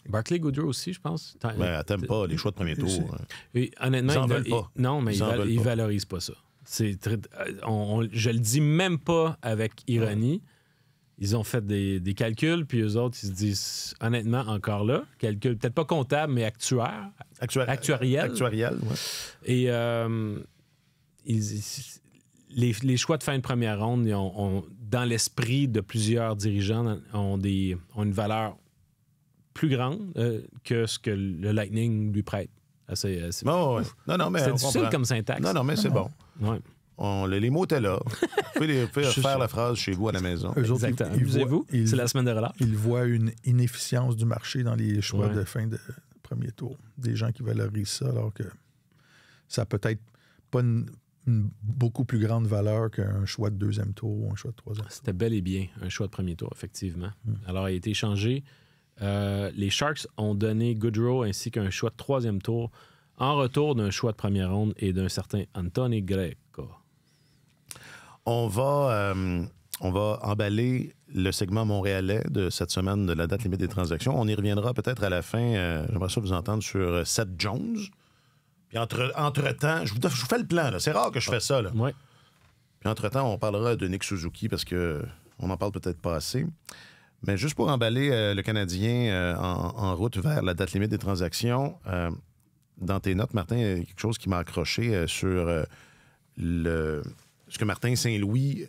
Barcley Goodrow aussi, je pense. Ben, t'aimes pas les choix de premier tour. Et, honnêtement, ils en veulent pas. Non, mais ils valorisent pas ça. Je le dis même pas avec ironie. Ils ont fait des calculs, puis eux autres, ils se disent, honnêtement, encore là, calcul, peut-être pas comptable, mais actuariel. Actuariel, oui. Et les choix de fin de première ronde, dans l'esprit de plusieurs dirigeants, ont une valeur plus grande que ce que le Lightning lui prête. C'est Non, mais c'est difficile comme syntaxe. Non, mais c'est bon. Ouais. Les mots étaient là. Vous pouvez faire la phrase chez vous à la maison. Exactement. Amusez-vous. C'est la semaine de relâche. Ils voient une inefficience du marché dans les choix de fin de premier tour. Des gens qui valorisent ça, alors que ça n'a peut-être pas une beaucoup plus grande valeur qu'un choix de deuxième tour ou un choix de troisième tour. C'était bel et bien un choix de premier tour, effectivement. Alors, il a été échangé. Les Sharks ont donné Goodrow ainsi qu'un choix de troisième tour en retour d'un choix de première ronde et d'un certain Anthony Greco. On va emballer le segment montréalais de cette semaine de la date limite des transactions. On y reviendra peut-être à la fin. J'aimerais ça vous entendre sur Seth Jones. Puis entre-temps, je vous fais le plan. Là. C'est rare que je fais ça. Là. Ouais. Puis entre-temps, on parlera de Nick Suzuki parce qu'on n'en parle peut-être pas assez. Mais juste pour emballer le Canadien en route vers la date limite des transactions, dans tes notes, Martin, il y a quelque chose qui m'a accroché sur ce que Martin Saint-Louis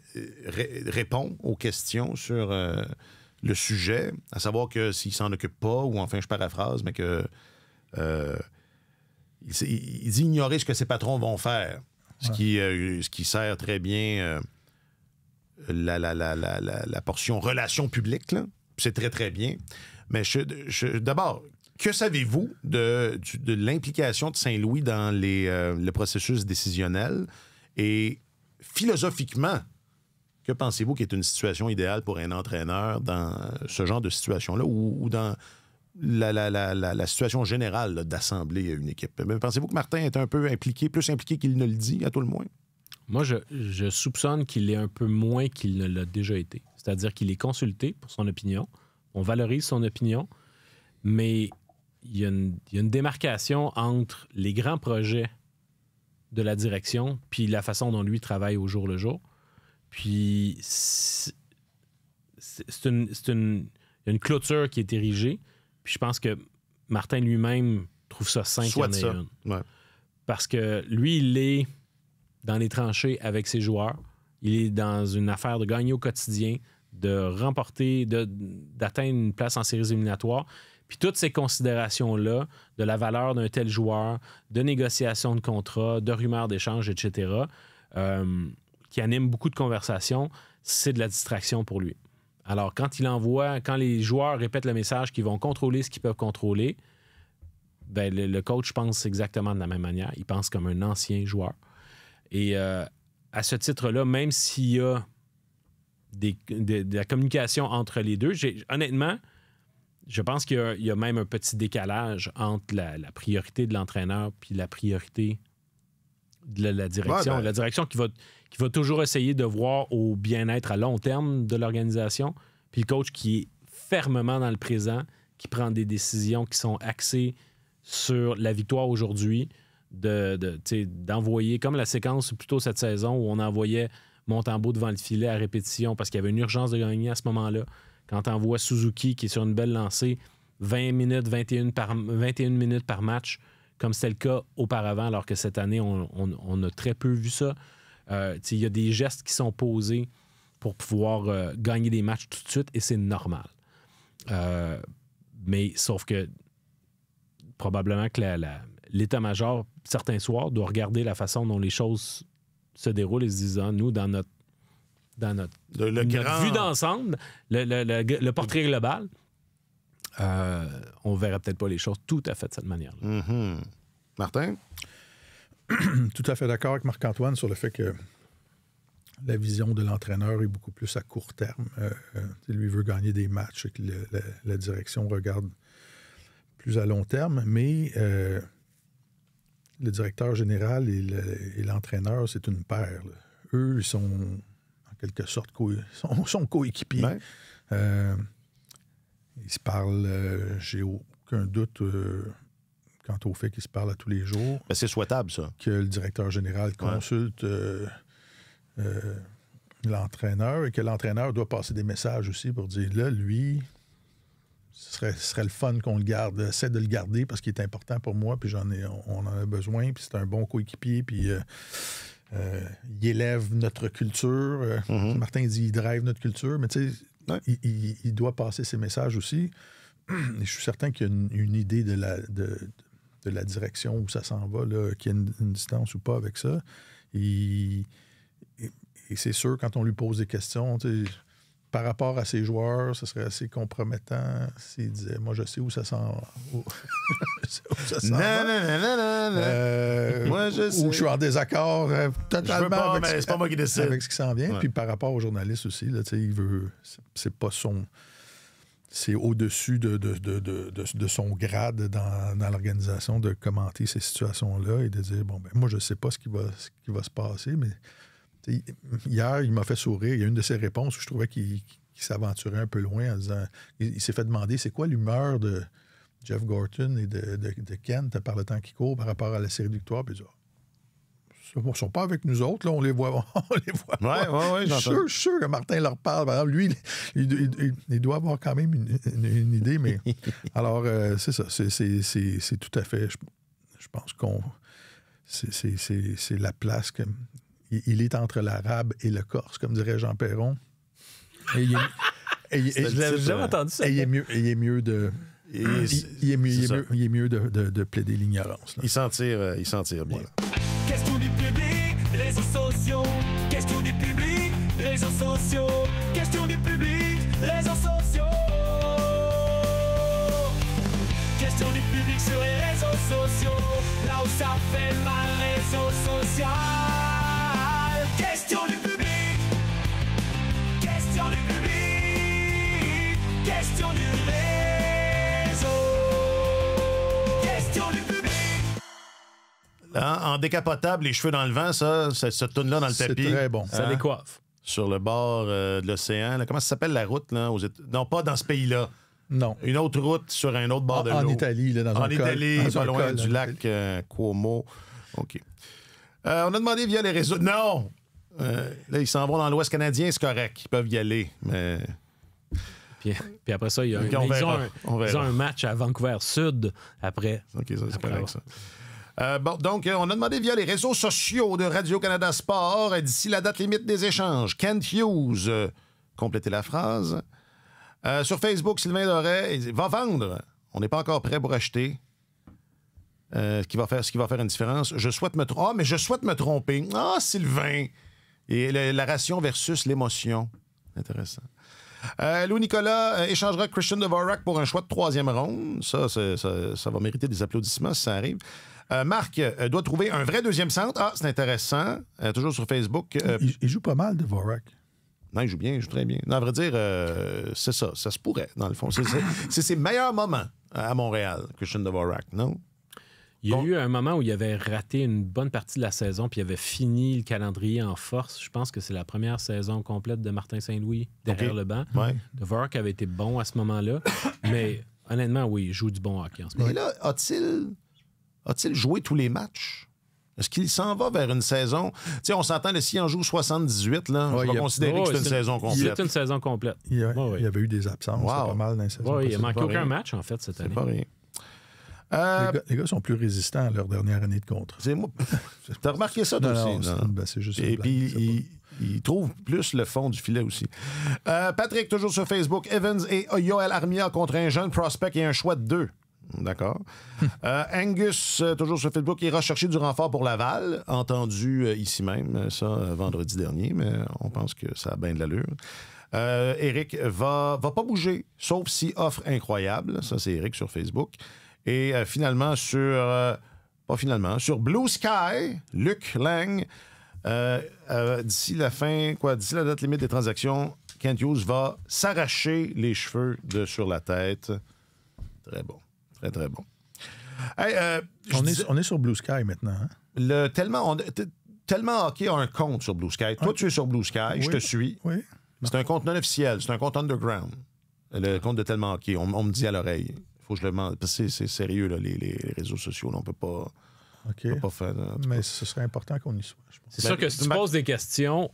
répond aux questions sur le sujet, à savoir que s'il s'en occupe pas, ou enfin je paraphrase, mais que il dit ignorer ce que ses patrons vont faire, ce qui sert très bien la portion relations publiques, là. C'est très, très bien. Mais d'abord, que savez-vous de l'implication de Saint-Louis dans le processus décisionnel? Et philosophiquement, que pensez-vous qui est une situation idéale pour un entraîneur dans ce genre de situation-là ou dans la situation générale là, d'assembler une équipe? Mais pensez-vous que Martin est un peu impliqué, plus impliqué qu'il ne le dit, à tout le moins? Moi, je soupçonne qu'il l'est un peu moins qu'il ne l'a déjà été. C'est-à-dire qu'il est consulté pour son opinion. On valorise son opinion, mais il y a une démarcation entre les grands projets de la direction puis la façon dont lui travaille au jour le jour. Puis c'est une clôture qui est érigée. Puis je pense que Martin lui-même trouve ça sain qu'il y en ait une. Ouais. Parce que lui, il est dans les tranchées avec ses joueurs. Il est dans une affaire de gagner au quotidien, de remporter, d'atteindre une place en séries éliminatoires. Puis toutes ces considérations-là, de la valeur d'un tel joueur, de négociation de contrat, de rumeurs d'échange, etc., qui animent beaucoup de conversations, c'est de la distraction pour lui. Alors, quand les joueurs répètent le message qu'ils vont contrôler ce qu'ils peuvent contrôler, ben, le coach pense exactement de la même manière. Il pense comme un ancien joueur. Et à ce titre-là, même s'il y a de la communication entre les deux, honnêtement, je pense qu'il y a même un petit décalage entre la priorité de l'entraîneur puis la priorité de la direction. Ouais, ben... La direction qui va toujours essayer de voir au bien-être à long terme de l'organisation, puis le coach qui est fermement dans le présent, qui prend des décisions qui sont axées sur la victoire aujourd'hui, d'envoyer, comme la séquence plutôt cette saison où on envoyait Montembeault devant le filet à répétition parce qu'il y avait une urgence de gagner à ce moment-là. quand tu envoies Suzuki qui est sur une belle lancée, 20 minutes, 21 minutes par match, comme c'était le cas auparavant, alors que cette année, on a très peu vu ça. Il y a des gestes qui sont posés pour pouvoir gagner des matchs tout de suite, et c'est normal. Mais sauf que probablement que l'état-major, certains soirs, doit regarder la façon dont les choses se déroulent et se disant, nous, dans notre vue d'ensemble, le portrait global, on ne verrait peut-être pas les choses tout à fait de cette manière-là. Mm-hmm. Martin? Tout à fait d'accord avec Marc-Antoine sur le fait que la vision de l'entraîneur est beaucoup plus à court terme. Lui veut gagner des matchs et que la direction regarde plus à long terme, mais le directeur général et l'entraîneur, c'est une paire. Là. Eux, ils sont en quelque sorte sont coéquipiers. Ouais. Ils se parlent, j'ai aucun doute quant au fait qu'ils se parlent à tous les jours. Ben, c'est souhaitable, ça. Que le directeur général consulte l'entraîneur et que l'entraîneur doit passer des messages aussi pour dire, là, lui, ce serait le fun qu'on le garde. Essaie de le garder parce qu'il est important pour moi, puis on en a besoin, puis c'est un bon coéquipier, puis il élève notre culture. Martin dit, il drive notre culture, mais tu sais, il doit passer ses messages aussi. Et je suis certain qu'il y a une idée de la direction où ça s'en va, là, qu'il y a une distance ou pas avec ça. Et c'est sûr, quand on lui pose des questions, par rapport à ses joueurs, ce serait assez compromettant s'il disait « Moi, je sais où ça s'en va. » Moi, je sais. Ou je suis en désaccord totalement mais c'est pas moi qui décide. avec ce qui s'en vient. Ouais. Puis par rapport aux journalistes aussi, là, il veut... C'est pas son... C'est au-dessus de son grade dans l'organisation de commenter ces situations-là et de dire, bon, ben moi, je sais pas ce qui va se passer, mais hier, il m'a fait sourire. Il y a une de ses réponses où je trouvais qu'il s'aventurait un peu loin en disant, il s'est fait demander, c'est quoi l'humeur de Jeff Gorton et de Kent par le temps qui court par rapport à la série de victoires? Puis il dit, ils ne sont pas avec nous autres, là, on les voit. Ouais, je suis sûr que Martin leur parle. Par exemple, lui, il doit avoir quand même une idée, mais alors, c'est ça. C'est tout à fait. Je pense qu'on. C'est la place que. Il est entre l'arabe et le corse, comme dirait Jean Perron. Et je l'avais jamais entendu ça. Il est mieux de. Il est mieux de plaider l'ignorance. Là. Il s'en tire bien. Question du public, réseaux sociaux. Question du public, réseaux sociaux. Question du public, réseaux sociaux. Question du public sur les réseaux sociaux. Là où ça fait mal, réseau social. Question du public. Question du public. Question du réseau. Question du public. En décapotable, les cheveux dans le vent, cette toune-là dans le tapis. C'est très bon. Ça décoiffe. Sur le bord de l'océan. Là. Comment ça s'appelle la route? Là, Non, pas dans ce pays-là. Non. Une autre route sur un autre bord de l'eau. En Italie, là, dans un col. En Italie, pas loin col, du lac Cuomo. OK. On a demandé via les réseaux... Non! Là, ils s'en vont dans l'Ouest canadien, c'est correct. Ils peuvent y aller, mais... Puis après ça, ils ont un match à Vancouver Sud après. OK, ça, c'est correct, ça. Donc, on a demandé via les réseaux sociaux de Radio-Canada Sport, d'ici la date limite des échanges, Kent Hughes, complétez la phrase. Sur Facebook, Sylvain Doré, il dit, va vendre. On n'est pas encore prêt pour acheter. Ce qui va faire une différence. Je souhaite me tromper. Ah, Sylvain! Et la ration versus l'émotion. Intéressant. Louis-Nicolas échangera Christian Dvorak pour un choix de 3e ronde. Ça va mériter des applaudissements si ça arrive. Marc doit trouver un vrai deuxième centre. Ah, c'est intéressant. Toujours sur Facebook. Il joue pas mal, Dvorak. Non, il joue bien, il joue très bien. Non, à vrai dire, c'est ça. Ça se pourrait, dans le fond. C'est ses meilleurs moments à Montréal, Christian Dvorak, non? Il y a eu un moment où il avait raté une bonne partie de la saison, puis il avait fini le calendrier en force. Je pense que c'est la première saison complète de Martin Saint-Louis derrière le banc. Ouais. Dvorak avait été bon à ce moment-là, mais honnêtement, oui, il joue du bon hockey en ce moment. Mais là, a-t-il joué tous les matchs? Est-ce qu'il s'en va vers une saison? Tu sais, on s'entend, s'il en joue 78, là, je vais considérer que c'est une saison complète. C'est une saison complète. Il y avait eu des absences, pas mal dans les saisons. Oui, il a manqué aucun match, en fait, cette année. C'est pas rien. Les gars sont plus résistants à leur dernière année de contrat. C'est moi. T'as remarqué ça, toi aussi? Non, c'est juste et puis, il trouve plus le fond du filet aussi. Patrick, toujours sur Facebook. Evans et Yoel Armia contre un jeune prospect et un choix de 2. D'accord. Angus, toujours sur Facebook, ira chercher du renfort pour Laval. Entendu ici même, ça, vendredi dernier, mais on pense que ça a bien de l'allure. Eric va pas bouger, sauf si offre incroyable. Ça, c'est Eric sur Facebook. Et finalement, sur Blue Sky, Luc Lang, d'ici la date limite des transactions, Kent Hughes va s'arracher les cheveux de sur la tête. Très bon. Très, très bon. Hey, on est sur Blue Sky maintenant. Hein? Tellement Hockey a un compte sur Blue Sky. Toi, tu es sur Blue Sky, je te suis. Oui. C'est un compte non officiel, c'est un compte underground. Le compte de Tellement Hockey. On me dit à l'oreille. Faut que je le demande. Parce que c'est sérieux, là, les réseaux sociaux. Là, on peut pas. OK. Pas faire, mais ce serait important qu'on y soit, je pense. C'est sûr que si tu poses des questions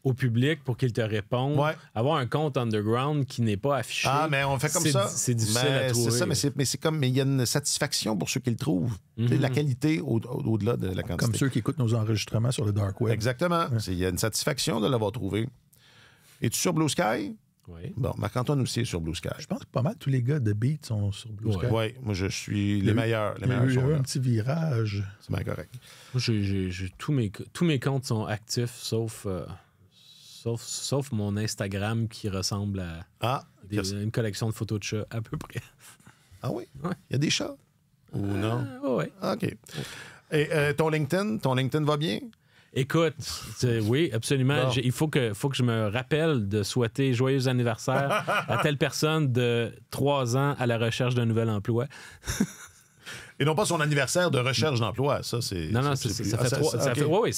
au public pour qu'il te réponde, avoir un compte underground qui n'est pas affiché. Ah, mais on fait comme ça. C'est difficile à trouver. C'est ça, mais c'est comme. Mais il y a une satisfaction pour ceux qui le trouvent. La qualité au-delà de la quantité. Comme ceux qui écoutent nos enregistrements sur le Dark Web. Exactement. Il y a une satisfaction de l'avoir trouvé. Es-tu sur Blue Sky? Oui. Bon, Marc-Antoine aussi est sur Blue Sky. Je pense que pas mal tous les gars de Beat sont sur Blue Sky. Oui, moi, je suis les meilleurs. Les meilleurs il y a sont eu là. un petit virage. C'est bien correct. Moi, tous mes comptes sont actifs, sauf mon Instagram qui ressemble à une collection de photos de chats, à peu près. Ah oui? Il y a des chats? Ou non? Oui. OK. Et ton LinkedIn va bien? Écoute, oui, absolument. Bon. Il faut que je me rappelle de souhaiter joyeux anniversaire à telle personne de 3 ans à la recherche d'un nouvel emploi. Et non pas son anniversaire de recherche d'emploi. Ça, c'est. Non, ça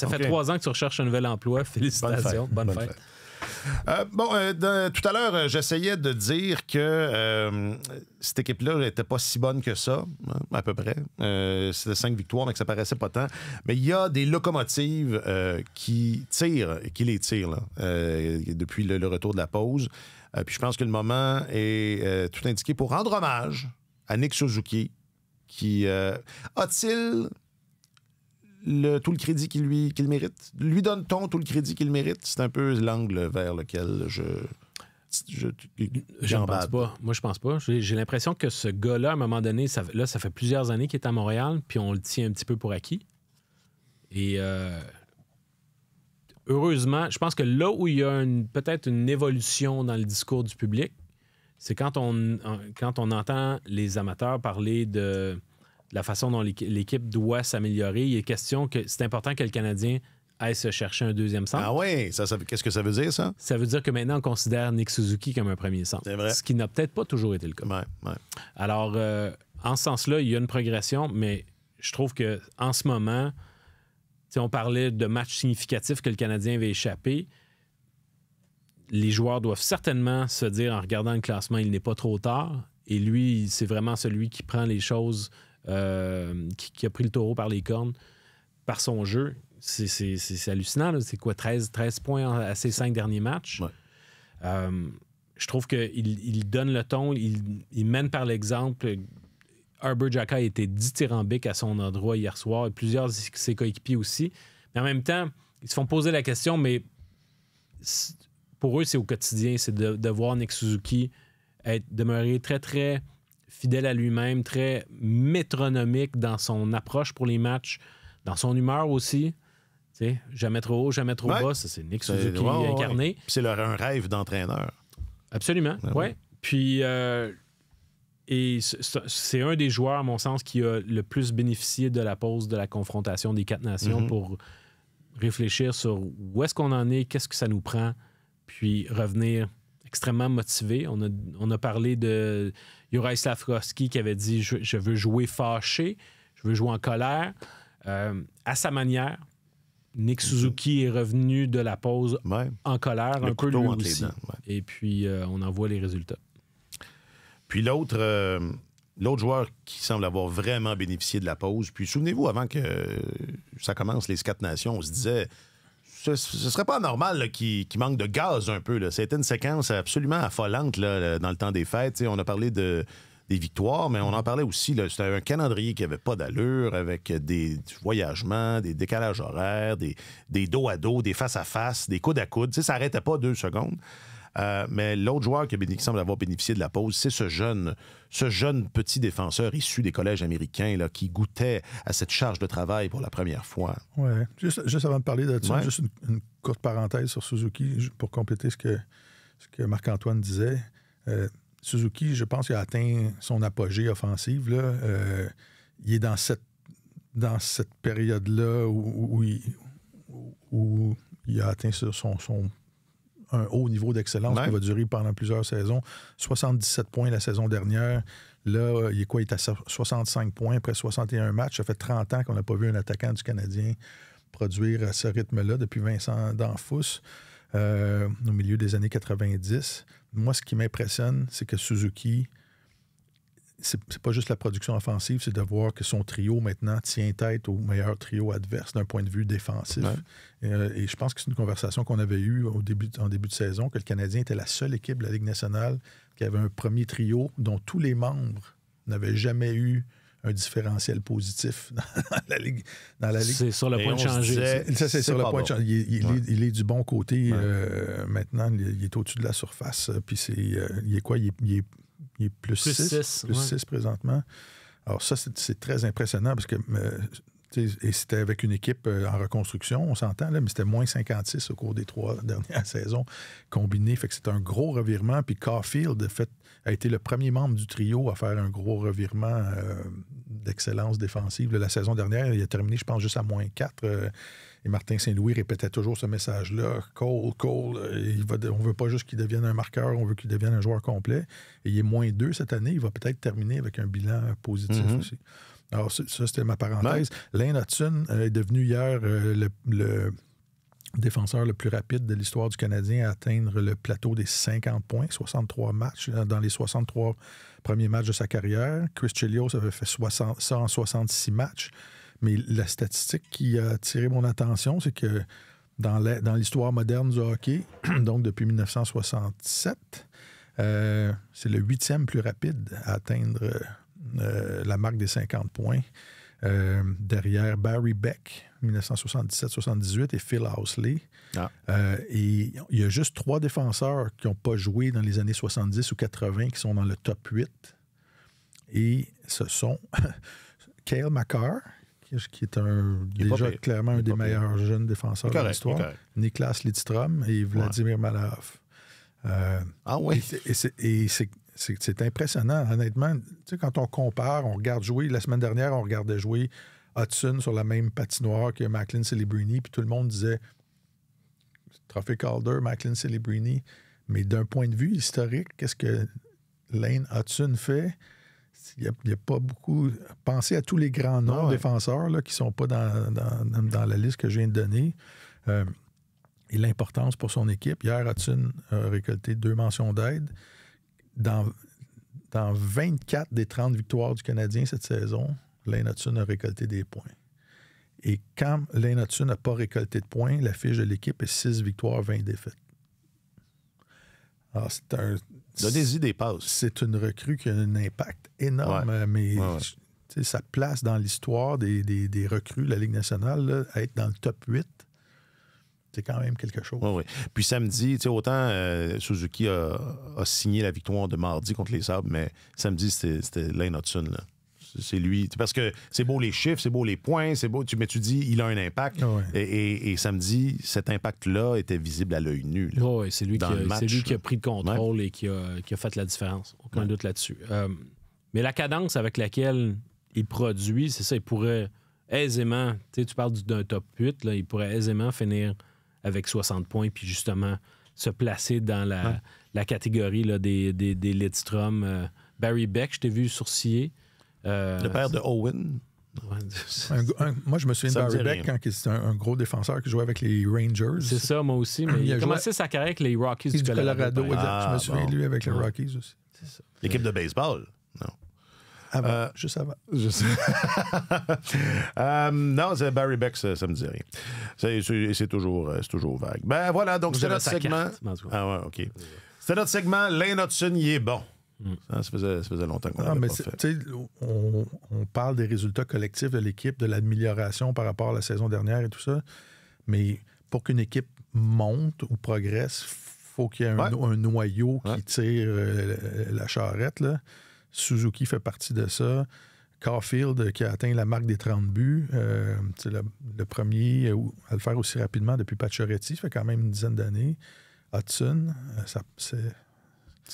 fait 3 ans que tu recherches un nouvel emploi. Félicitations. Bonne fête. Tout à l'heure, j'essayais de dire que cette équipe-là n'était pas si bonne que ça, à peu près. C'était 5 victoires, mais que ça paraissait pas tant. Mais il y a des locomotives qui les tirent là, depuis le retour de la pause. Puis je pense que le moment est tout indiqué pour rendre hommage à Nick Suzuki, qui a-t-il tout le crédit qu'il mérite? Lui donne-t-on tout le crédit qu'il mérite? C'est un peu l'angle vers lequel je pense pas. Moi, je pense pas. J'ai l'impression que ce gars-là, à un moment donné, ça fait plusieurs années qu'il est à Montréal, puis on le tient un petit peu pour acquis. Et heureusement, je pense que là où il y a peut-être une évolution dans le discours du public, c'est quand on entend les amateurs parler de la façon dont l'équipe doit s'améliorer. Il est question que c'est important que le Canadien aille se chercher un deuxième centre. Ah oui? Qu'est-ce que ça veut dire, ça? Ça veut dire que maintenant, on considère Nick Suzuki comme un premier centre. C'est vrai. Ce qui n'a peut-être pas toujours été le cas. Ouais. Alors, en ce sens-là, il y a une progression, mais je trouve qu'en ce moment, on parlait de matchs significatifs que le Canadien avait échappé. Les joueurs doivent certainement se dire, en regardant le classement, il n'est pas trop tard. Et lui, c'est vraiment celui qui prend les choses... qui a pris le taureau par les cornes par son jeu. C'est hallucinant. Là. C'est quoi, 13 points à ses 5 derniers matchs? Ouais. Je trouve qu'il donne le ton, il mène par l'exemple. Herbert Jacka a été dithyrambique à son endroit hier soir, et plusieurs de ses coéquipiers aussi. Mais en même temps, ils se font poser la question, mais pour eux, c'est au quotidien, c'est de voir Nick Suzuki demeurer très, très fidèle à lui-même, très métronomique dans son approche pour les matchs, dans son humeur aussi. T'sais, jamais trop haut, jamais trop bas. Ça, c'est Nick Suzuki incarné. Puis c'est un rêve d'entraîneur. Absolument, oui. Puis, et c'est un des joueurs, à mon sens, qui a le plus bénéficié de la pause de la confrontation des 4 nations pour réfléchir sur où est-ce qu'on en est, qu'est-ce que ça nous prend, puis revenir extrêmement motivé. On a parlé de Juraj Slafkovský qui avait dit « Je veux jouer fâché, je veux jouer en colère ». À sa manière, Nick Suzuki est revenu de la pause en colère, un peu lui aussi. Et puis, on en voit les résultats. Puis l'autre joueur qui semble avoir vraiment bénéficié de la pause, puis souvenez-vous, avant que ça commence, les 4 nations, on se disait, ce serait pas normal là, qu'il manque de gaz un peu. Là. C'était une séquence absolument affolante là, dans le temps des fêtes. T'sais, on a parlé des victoires, mais on en parlait aussi. Là, c'était un calendrier qui n'avait pas d'allure, avec des voyagements, des décalages horaires, des dos à dos, des face à face, des coudes à coude. Ça n'arrêtait pas 2 secondes. Mais l'autre joueur qui semble avoir bénéficié de la pause, c'est ce jeune petit défenseur issu des collèges américains là, qui goûtait à cette charge de travail pour la première fois. Oui. Juste avant de parler de ça, juste une courte parenthèse sur Suzuki pour compléter ce que Marc-Antoine disait. Suzuki, je pense qu'il a atteint son apogée offensive. Là. Il est dans cette période-là où il a atteint un haut niveau d'excellence qui va durer pendant plusieurs saisons. 77 points la saison dernière. Là, il est à 65 points après 61 matchs. Ça fait 30 ans qu'on n'a pas vu un attaquant du Canadien produire à ce rythme-là depuis Vincent Danfous au milieu des années 90. Moi, ce qui m'impressionne, c'est que Suzuki, c'est pas juste la production offensive, c'est de voir que son trio, maintenant, tient tête au meilleur trio adverse d'un point de vue défensif. Ouais. Et je pense que c'est une conversation qu'on avait eue en début de saison, que le Canadien était la seule équipe de la Ligue nationale qui avait un premier trio dont tous les membres n'avaient jamais eu un différentiel positif dans la Ligue. C'est sur le point de changer. C'est sur le point de changer. Il est du bon côté maintenant. Il est au-dessus de la surface. Puis il est quoi? Il est plus 6 présentement. Alors ça, c'est très impressionnant parce que et c'était avec une équipe en reconstruction, on s'entend, là, mais c'était moins 56 au cours des 3 dernières saisons combinées. Fait que c'est un gros revirement. Puis Caulfield, de fait, a été le premier membre du trio à faire un gros revirement d'excellence défensive. La saison dernière, il a terminé, je pense, juste à moins 4. Et Martin Saint-Louis répétait toujours ce message-là. Cole, on ne veut pas juste qu'il devienne un marqueur, on veut qu'il devienne un joueur complet. Et il est moins 2 cette année. Il va peut-être terminer avec un bilan positif aussi. Alors, ça, c'était ma parenthèse. Lane Hutson est devenu hier le défenseur le plus rapide de l'histoire du Canadien à atteindre le plateau des 50 points, 63 matchs dans les 63 premiers matchs de sa carrière. Chris Chelios avait fait ça en 66 matchs. Mais la statistique qui a attiré mon attention, c'est que dans l'histoire moderne du hockey, donc depuis 1967, c'est le 8e plus rapide à atteindre la marque des 50 points. Derrière Barry Beck, 1977-78, et Phil Housley. Et il y a juste 3 défenseurs qui n'ont pas joué dans les années 70 ou 80 qui sont dans le top 8. Et ce sont Cale Makar, qui est déjà clairement un des meilleurs jeunes défenseurs de l'histoire, Niklas Lidström et Vladimir Malahov. Oui. Et c'est impressionnant, honnêtement. Tu sais, quand on compare, on regarde jouer. La semaine dernière, on regardait jouer Hudson sur la même patinoire que Macklin Celebrini, puis tout le monde disait Trophée Calder, Macklin Celebrini. Mais d'un point de vue historique, qu'est-ce que Lane Hutson fait? Il n'y a pas beaucoup... Pensez à tous les grands noms défenseurs là, qui ne sont pas dans la liste que je viens de donner. Et l'importance pour son équipe. Hier, Hutson a récolté 2 mentions d'aide. Dans 24 des 30 victoires du Canadien cette saison, Lane Hutson a récolté des points. Et quand Lane Hutson n'a pas récolté de points, la fiche de l'équipe est 6 victoires, 20 défaites. Alors, donnez-y des passes. C'est une recrue qui a un impact énorme, mais sa place dans l'histoire des recrues de la Ligue nationale, là, à être dans le top 8, c'est quand même quelque chose. Oui. Puis samedi, autant Suzuki a signé la victoire de mardi contre les Sabres, mais samedi, c'était Lane Hutson. Là. C'est lui. Parce que c'est beau les chiffres, c'est beau les points, c'est beau. Mais tu dis, il a un impact. Et samedi, cet impact-là était visible à l'œil nu. Oui, c'est lui qui a pris le contrôle et qui a fait la différence. Aucun doute là-dessus. Mais la cadence avec laquelle il produit, c'est ça, il pourrait aisément, tu parles d'un top 8, là, il pourrait aisément finir avec 60 points, puis justement se placer dans la catégorie là, des Lidström. Barry Beck, je t'ai vu sourciller. Le père de Owen. Moi, je me souviens de Barry Beck quand c'était un gros défenseur qui jouait avec les Rangers. C'est ça, moi aussi. Mais il a commencé sa carrière avec les Rockies du Colorado. Je me souviens de lui avec les Rockies aussi. C'est ça. L'équipe de baseball, non. Juste avant. Non, c'est Barry Beck, ça me dit rien. C'est toujours vague. Ben voilà, donc c'était notre segment. Ah ouais, OK. C'était notre segment. Lane Hutson, il est bon. Ça faisait longtemps qu'on l'avait pas fait. On parle des résultats collectifs de l'équipe, de l'amélioration par rapport à la saison dernière et tout ça. Mais pour qu'une équipe monte ou progresse, il faut qu'il y ait un noyau qui tire la charrette, là. Suzuki fait partie de ça. Caulfield, qui a atteint la marque des 30 buts, c'est le premier à le faire aussi rapidement depuis Pacioretty. Ça fait quand même une dizaine d'années. Hudson, c'est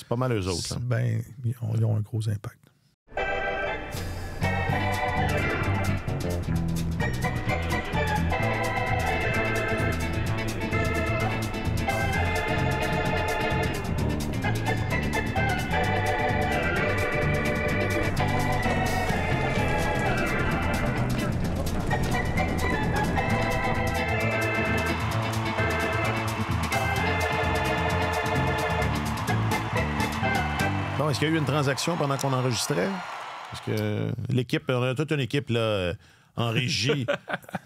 pas mal eux autres. Ben, ils ont un gros impact. Bon, est-ce qu'il y a eu une transaction pendant qu'on enregistrait? Parce que l'équipe, on a toute une équipe là, en régie.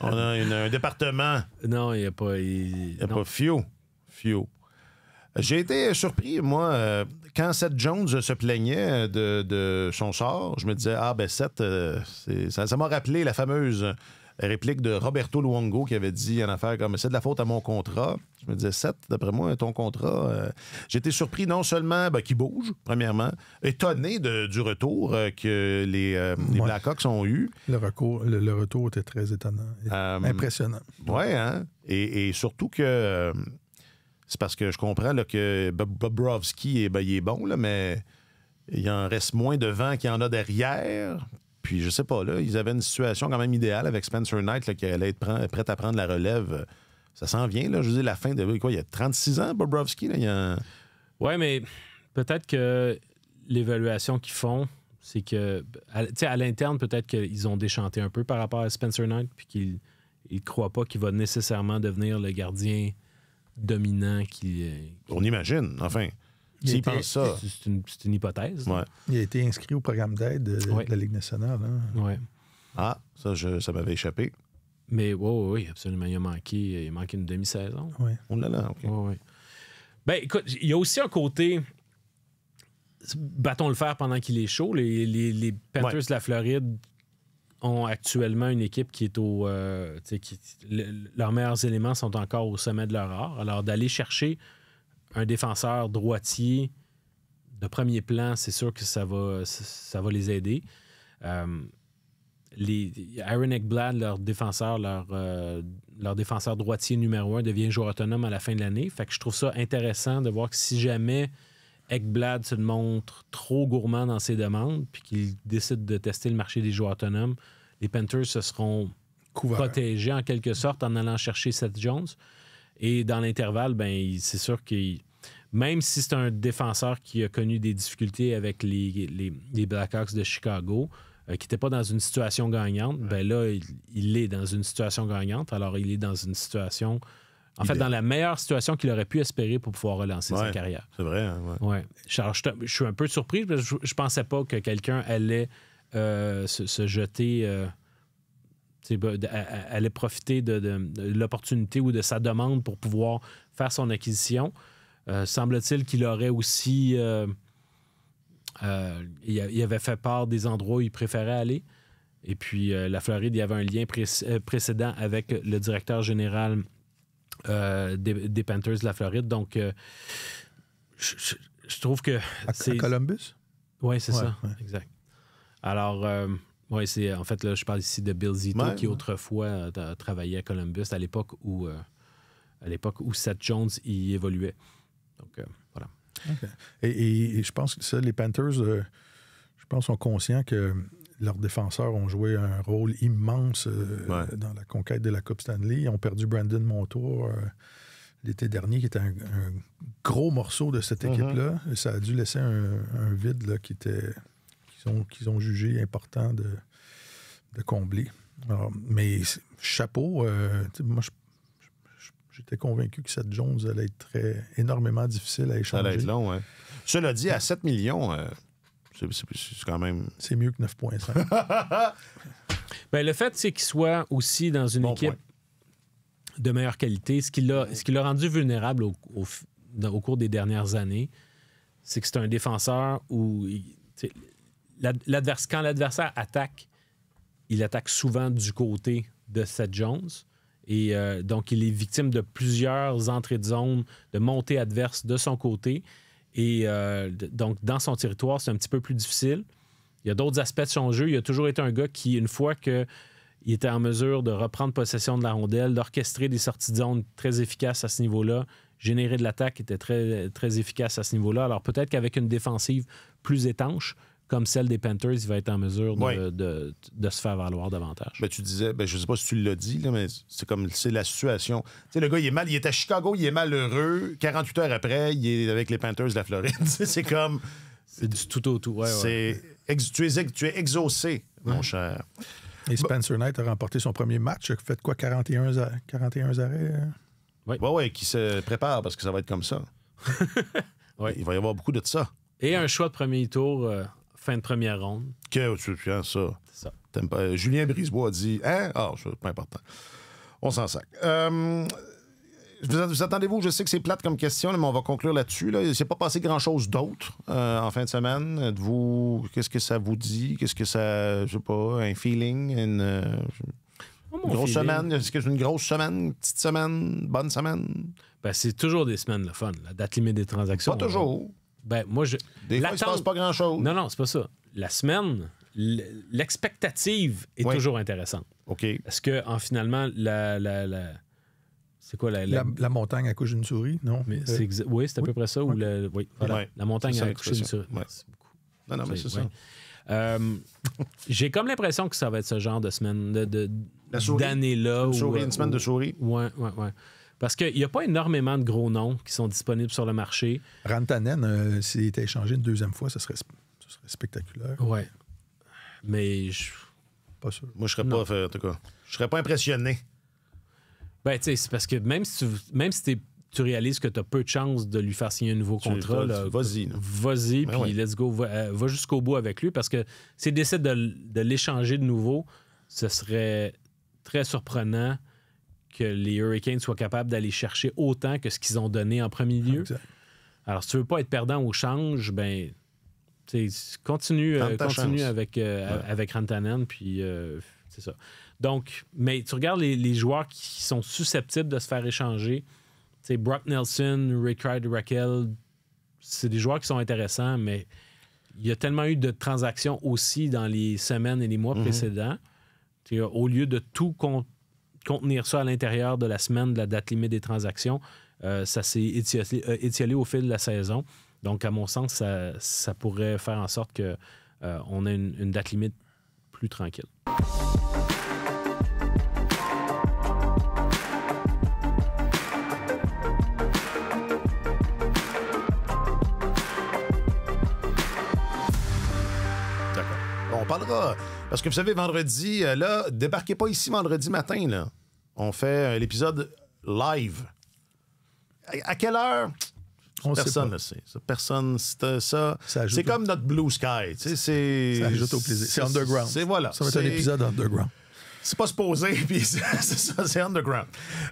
On a un département. Non, il n'y a pas... Il n'y a pas Fio. J'ai été surpris, moi, quand Seth Jones se plaignait de son sort. Je me disais, Seth, ça m'a rappelé la fameuse réplique de Roberto Luongo qui avait dit en affaire comme c'est de la faute à mon contrat. Je me disais, Seth, d'après moi, ton contrat. J'ai été surpris non seulement qu'il bouge, premièrement, étonné du retour que les Blackhawks ont eu. Le retour était très étonnant, impressionnant. Oui, hein? Et surtout que c'est parce que je comprends là, que Bobrovsky il est bon, là, mais il en reste moins devant qu'il y en a derrière. Puis, je sais pas, là, ils avaient une situation quand même idéale avec Spencer Knight là, qui allait être prêt à prendre la relève. Ça s'en vient, là. Je veux dire, la fin de... Quoi, il y a 36 ans, Bobrovsky, là, Oui, mais peut-être que l'évaluation qu'ils font, c'est que... à l'interne, peut-être qu'ils ont déchanté un peu par rapport à Spencer Knight, puis qu'ils ne croient pas qu'il va nécessairement devenir le gardien dominant qui... On imagine, enfin... S'il pense ça. C'est une hypothèse. Ouais. Il a été inscrit au programme d'aide de la Ligue nationale. Hein? Ouais. Ah, ça m'avait échappé. Mais oui, absolument. Il a manqué une demi-saison. Oui. On l'a là, OK. Oui. Ben, écoute, il y a aussi un côté... Battons le fer pendant qu'il est chaud. Les Panthers de la Floride ont actuellement une équipe qui est au... leurs meilleurs éléments sont encore au sommet de leur art. Alors, d'aller chercher un défenseur droitier de premier plan, c'est sûr que ça va les aider. Aaron Ekblad, leur défenseur droitier numéro 1, devient joueur autonome à la fin de l'année. Fait que je trouve ça intéressant de voir que si jamais Ekblad se montre trop gourmand dans ses demandes puis qu'il décide de tester le marché des joueurs autonomes, les Panthers se seront protégés en quelque sorte en allant chercher Seth Jones. Et dans l'intervalle, c'est sûr que même si c'est un défenseur qui a connu des difficultés avec les Blackhawks de Chicago, qui n'était pas dans une situation gagnante, là, il est dans une situation gagnante. Alors, il est dans une situation... En fait, dans la meilleure situation qu'il aurait pu espérer pour pouvoir relancer sa carrière. C'est vrai, hein, ouais. Je suis un peu surpris parce que je pensais pas que quelqu'un allait se jeter... allait profiter de l'opportunité ou de sa demande pour pouvoir faire son acquisition. Semble-t-il qu'il aurait aussi... il avait fait part des endroits où il préférait aller. Et puis, la Floride, il y avait un lien précédent avec le directeur général des Panthers de la Floride. Donc, je trouve que... À Columbus? Oui, c'est ça. Ouais. Exact. Alors... c'est en fait, là, je parle ici de Bill Zito, qui autrefois travaillait à Columbus à l'époque où Seth Jones y évoluait. Donc, voilà. Okay. Et je pense que ça, les Panthers, je pense, sont conscients que leurs défenseurs ont joué un rôle immense dans la conquête de la Coupe Stanley. Ils ont perdu Brandon Montour l'été dernier, qui était un gros morceau de cette équipe-là. Et ça a dû laisser un vide là, qu'ils ont jugé important de combler. Alors, mais chapeau, moi, j'étais convaincu que Seth Jones allait être énormément difficile à échanger. Ça allait être long, oui. Cela dit, à 7 millions, C'est quand même... C'est mieux que 9,5. Ben, le fait, c'est qu'il soit aussi dans une Bon équipe de meilleure qualité, ce qui l'a rendu vulnérable au cours des dernières années, c'est que c'est un défenseur où quand l'adversaire attaque, il attaque souvent du côté de Seth Jones. Et donc, il est victime de plusieurs entrées de zone, de montées adverses de son côté. Et donc, dans son territoire, c'est un petit peu plus difficile. Il y a d'autres aspects de son jeu. Il a toujours été un gars qui, une fois qu'il était en mesure de reprendre possession de la rondelle, d'orchestrer des sorties de zone très efficaces à ce niveau-là, générer de l'attaque était très, très efficace à ce niveau-là. Alors, peut-être qu'avec une défensive plus étanche, comme celle des Panthers, il va être en mesure de se faire valoir davantage. Ben, tu disais, je ne sais pas si tu l'as dit, là, mais c'est la situation. Tu sais, le gars, il est à Chicago, il est malheureux. 48 heures après, il est avec les Panthers de la Floride. C'est comme... C'est du tout au tout. Ouais. Tu es exaucé, mon cher. Et Spencer Knight a remporté son premier match. Il a fait quoi, 41 arrêts? Oui, qui se prépare parce que ça va être comme ça. Ouais. Il va y avoir beaucoup de ça. Et un choix de premier tour, fin de première ronde. Que tu viens ça? C'est ça. T'aimes pas? Julien Brisebois a dit hein? Ah, c'est pas important. On s'en sac. Vous attendez-vous? Je sais que c'est plate comme question, là, mais on va conclure là-dessus. Là. Il ne s'est pas passé grand-chose d'autre en fin de semaine. Qu'est-ce que ça vous dit? Qu'est-ce que ça... Je sais pas, un feeling? Une grosse semaine? Est-ce que c'est une grosse semaine? Une petite semaine? Bonne semaine? Ben, c'est toujours des semaines le fun. La date limite des transactions. Pas toujours. Ben, moi, Des fois, il ne se passe pas grand-chose. Non, c'est pas ça. La semaine, l'expectative est toujours intéressante. OK. Parce que, finalement, c'est quoi La montagne accouche d'une souris, non? Mais oui, c'est à peu près ça. Okay. Voilà. Ouais. La montagne C'est ça, accouche d'une souris. ouais. Merci beaucoup. Non, mais c'est ça. J'ai comme l'impression que ça va être ce genre de semaine, La souris. d'année-là. Une semaine de souris. Oui. Parce qu'il n'y a pas énormément de gros noms qui sont disponibles sur le marché. Rantanen, s'il était échangé une deuxième fois, ça serait spectaculaire. Oui. Mais Pas sûr. Moi, je serais pas, en tout cas, je serais pas impressionné. Ben, tu sais, c'est parce que même si tu réalises que tu as peu de chances de lui faire signer un nouveau contrat, vas-y. Vas-y, Ben puis let's go. Va jusqu'au bout avec lui, parce que s'il décide de l'échanger de nouveau, ce serait très surprenant que les Hurricanes soient capables d'aller chercher autant que ce qu'ils ont donné en premier lieu. Exact. Alors, si tu veux pas être perdant au change, ben continue avec Rantanen, puis c'est ça. Donc, mais tu regardes les joueurs qui sont susceptibles de se faire échanger. Brock Nelson, Rickard Rakell, c'est des joueurs qui sont intéressants, mais il y a tellement eu de transactions aussi dans les semaines et les mois précédents. Au lieu de tout contenir ça à l'intérieur de la semaine de la date limite des transactions, ça s'est étiolé au fil de la saison. Donc, à mon sens, ça pourrait faire en sorte qu'on ait une date limite plus tranquille. On parlera, parce que vous savez, vendredi, là, débarquez pas ici vendredi matin, là. On fait l'épisode live. À quelle heure? Personne ne sait. Personne, ça. C'est comme notre Blue Sky. Tu sais, ça ajoute au plaisir. C'est underground. Voilà. Ça va être un épisode underground. C'est pas supposé, puis c'est ça, c'est underground.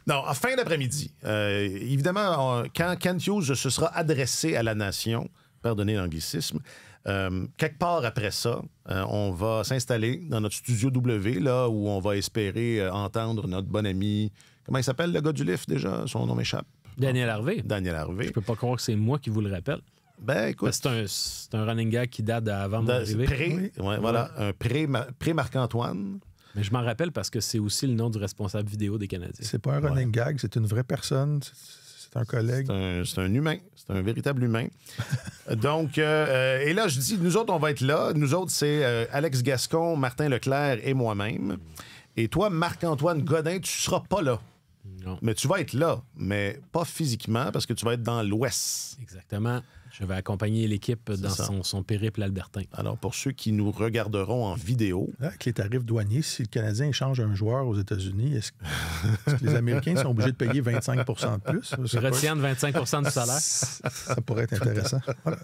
Non, en fin d'après-midi, évidemment, quand Kent Hughes se sera adressé à la nation, pardonnez l'anglicisme, quelque part après ça, on va s'installer dans notre studio W, là, où on va espérer entendre notre bon ami. Comment il s'appelle, le gars du lift, déjà? Son nom m'échappe. Daniel Harvey. Je peux pas croire que c'est moi qui vous le rappelle. Ben, écoute. C'est un running gag qui date d'avant mon arrivée. Voilà, un pré-Marc-Antoine. Mais je m'en rappelle parce que c'est aussi le nom du responsable vidéo des Canadiens. C'est pas un running gag, c'est une vraie personne. C'est un collègue. C'est un humain. C'est un véritable humain. Donc, et là, je dis, nous autres, on va être là. Nous autres, c'est Alex Gascon, Martin Leclerc et moi-même. Et toi, Marc-Antoine Godin, tu seras pas là. Non. Mais tu vas être là, mais pas physiquement, parce que tu vas être dans l'Ouest. Exactement. Je vais accompagner l'équipe dans son périple albertain. Alors, pour ceux qui nous regarderont en vidéo... Là, avec les tarifs douaniers, si le Canadien échange un joueur aux États-Unis, est-ce que les Américains sont obligés de payer 25 de plus? Ils retiennent 25 du salaire. Ça pourrait être intéressant. Voilà.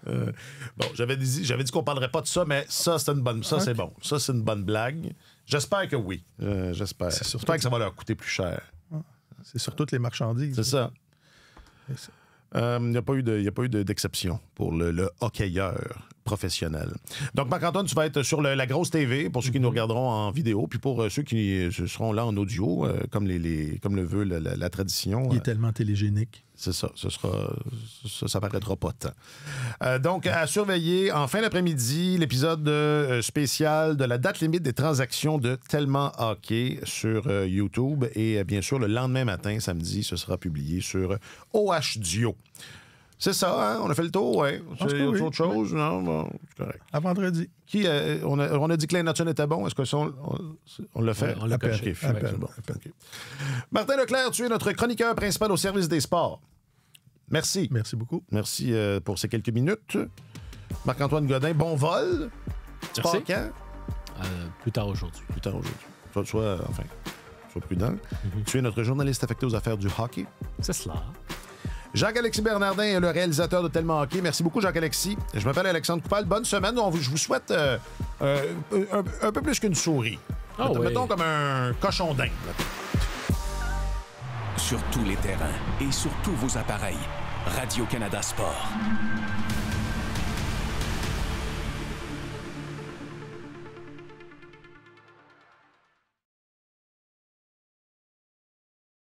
Bon, j'avais dit qu'on parlerait pas de ça, mais ça, c'est une bonne. Ça, c'est bon. Ça, c'est une bonne blague. J'espère que oui. J'espère. J'espère que ça va leur coûter plus cher. C'est sur toutes les marchandises. C'est ça. Il n'y a pas eu d'exception pour le hockeyeur professionnel. Donc, Marc-Antoine, tu vas être sur la grosse TV pour ceux qui nous regarderont en vidéo, puis pour ceux qui seront là en audio, comme le veut la tradition. Il est tellement télégénique. C'est ça. Ça paraîtra pas tant. Donc, à surveiller en fin d'après-midi, l'épisode spécial de la date limite des transactions de Tellement Hockey sur YouTube. Et bien sûr, le lendemain matin, samedi, ce sera publié sur OH Duo. C'est ça, hein? On a fait le tour, oui. C'est autre chose? Oui. Non, bon, c'est correct. À vendredi. On a dit que Clay Natson était bon. Est-ce que ça, on l'a fait? On l'a coché. Bon. Okay. Martin Leclerc, tu es notre chroniqueur principal au service des sports. Merci. Merci beaucoup. Merci pour ces quelques minutes. Marc-Antoine Godin, bon vol. Tu pars quand? Plus tard aujourd'hui. Sois prudent. Tu es notre journaliste affecté aux affaires du hockey. C'est cela. Jacques-Alexis Bernardin est le réalisateur de Tellement Hockey. Merci beaucoup, Jacques-Alexis. Je m'appelle Alexandre Coupal. Bonne semaine. Je vous souhaite un peu plus qu'une souris. Mettons comme un cochon d'Inde. Sur tous les terrains et sur tous vos appareils, Radio-Canada Sport.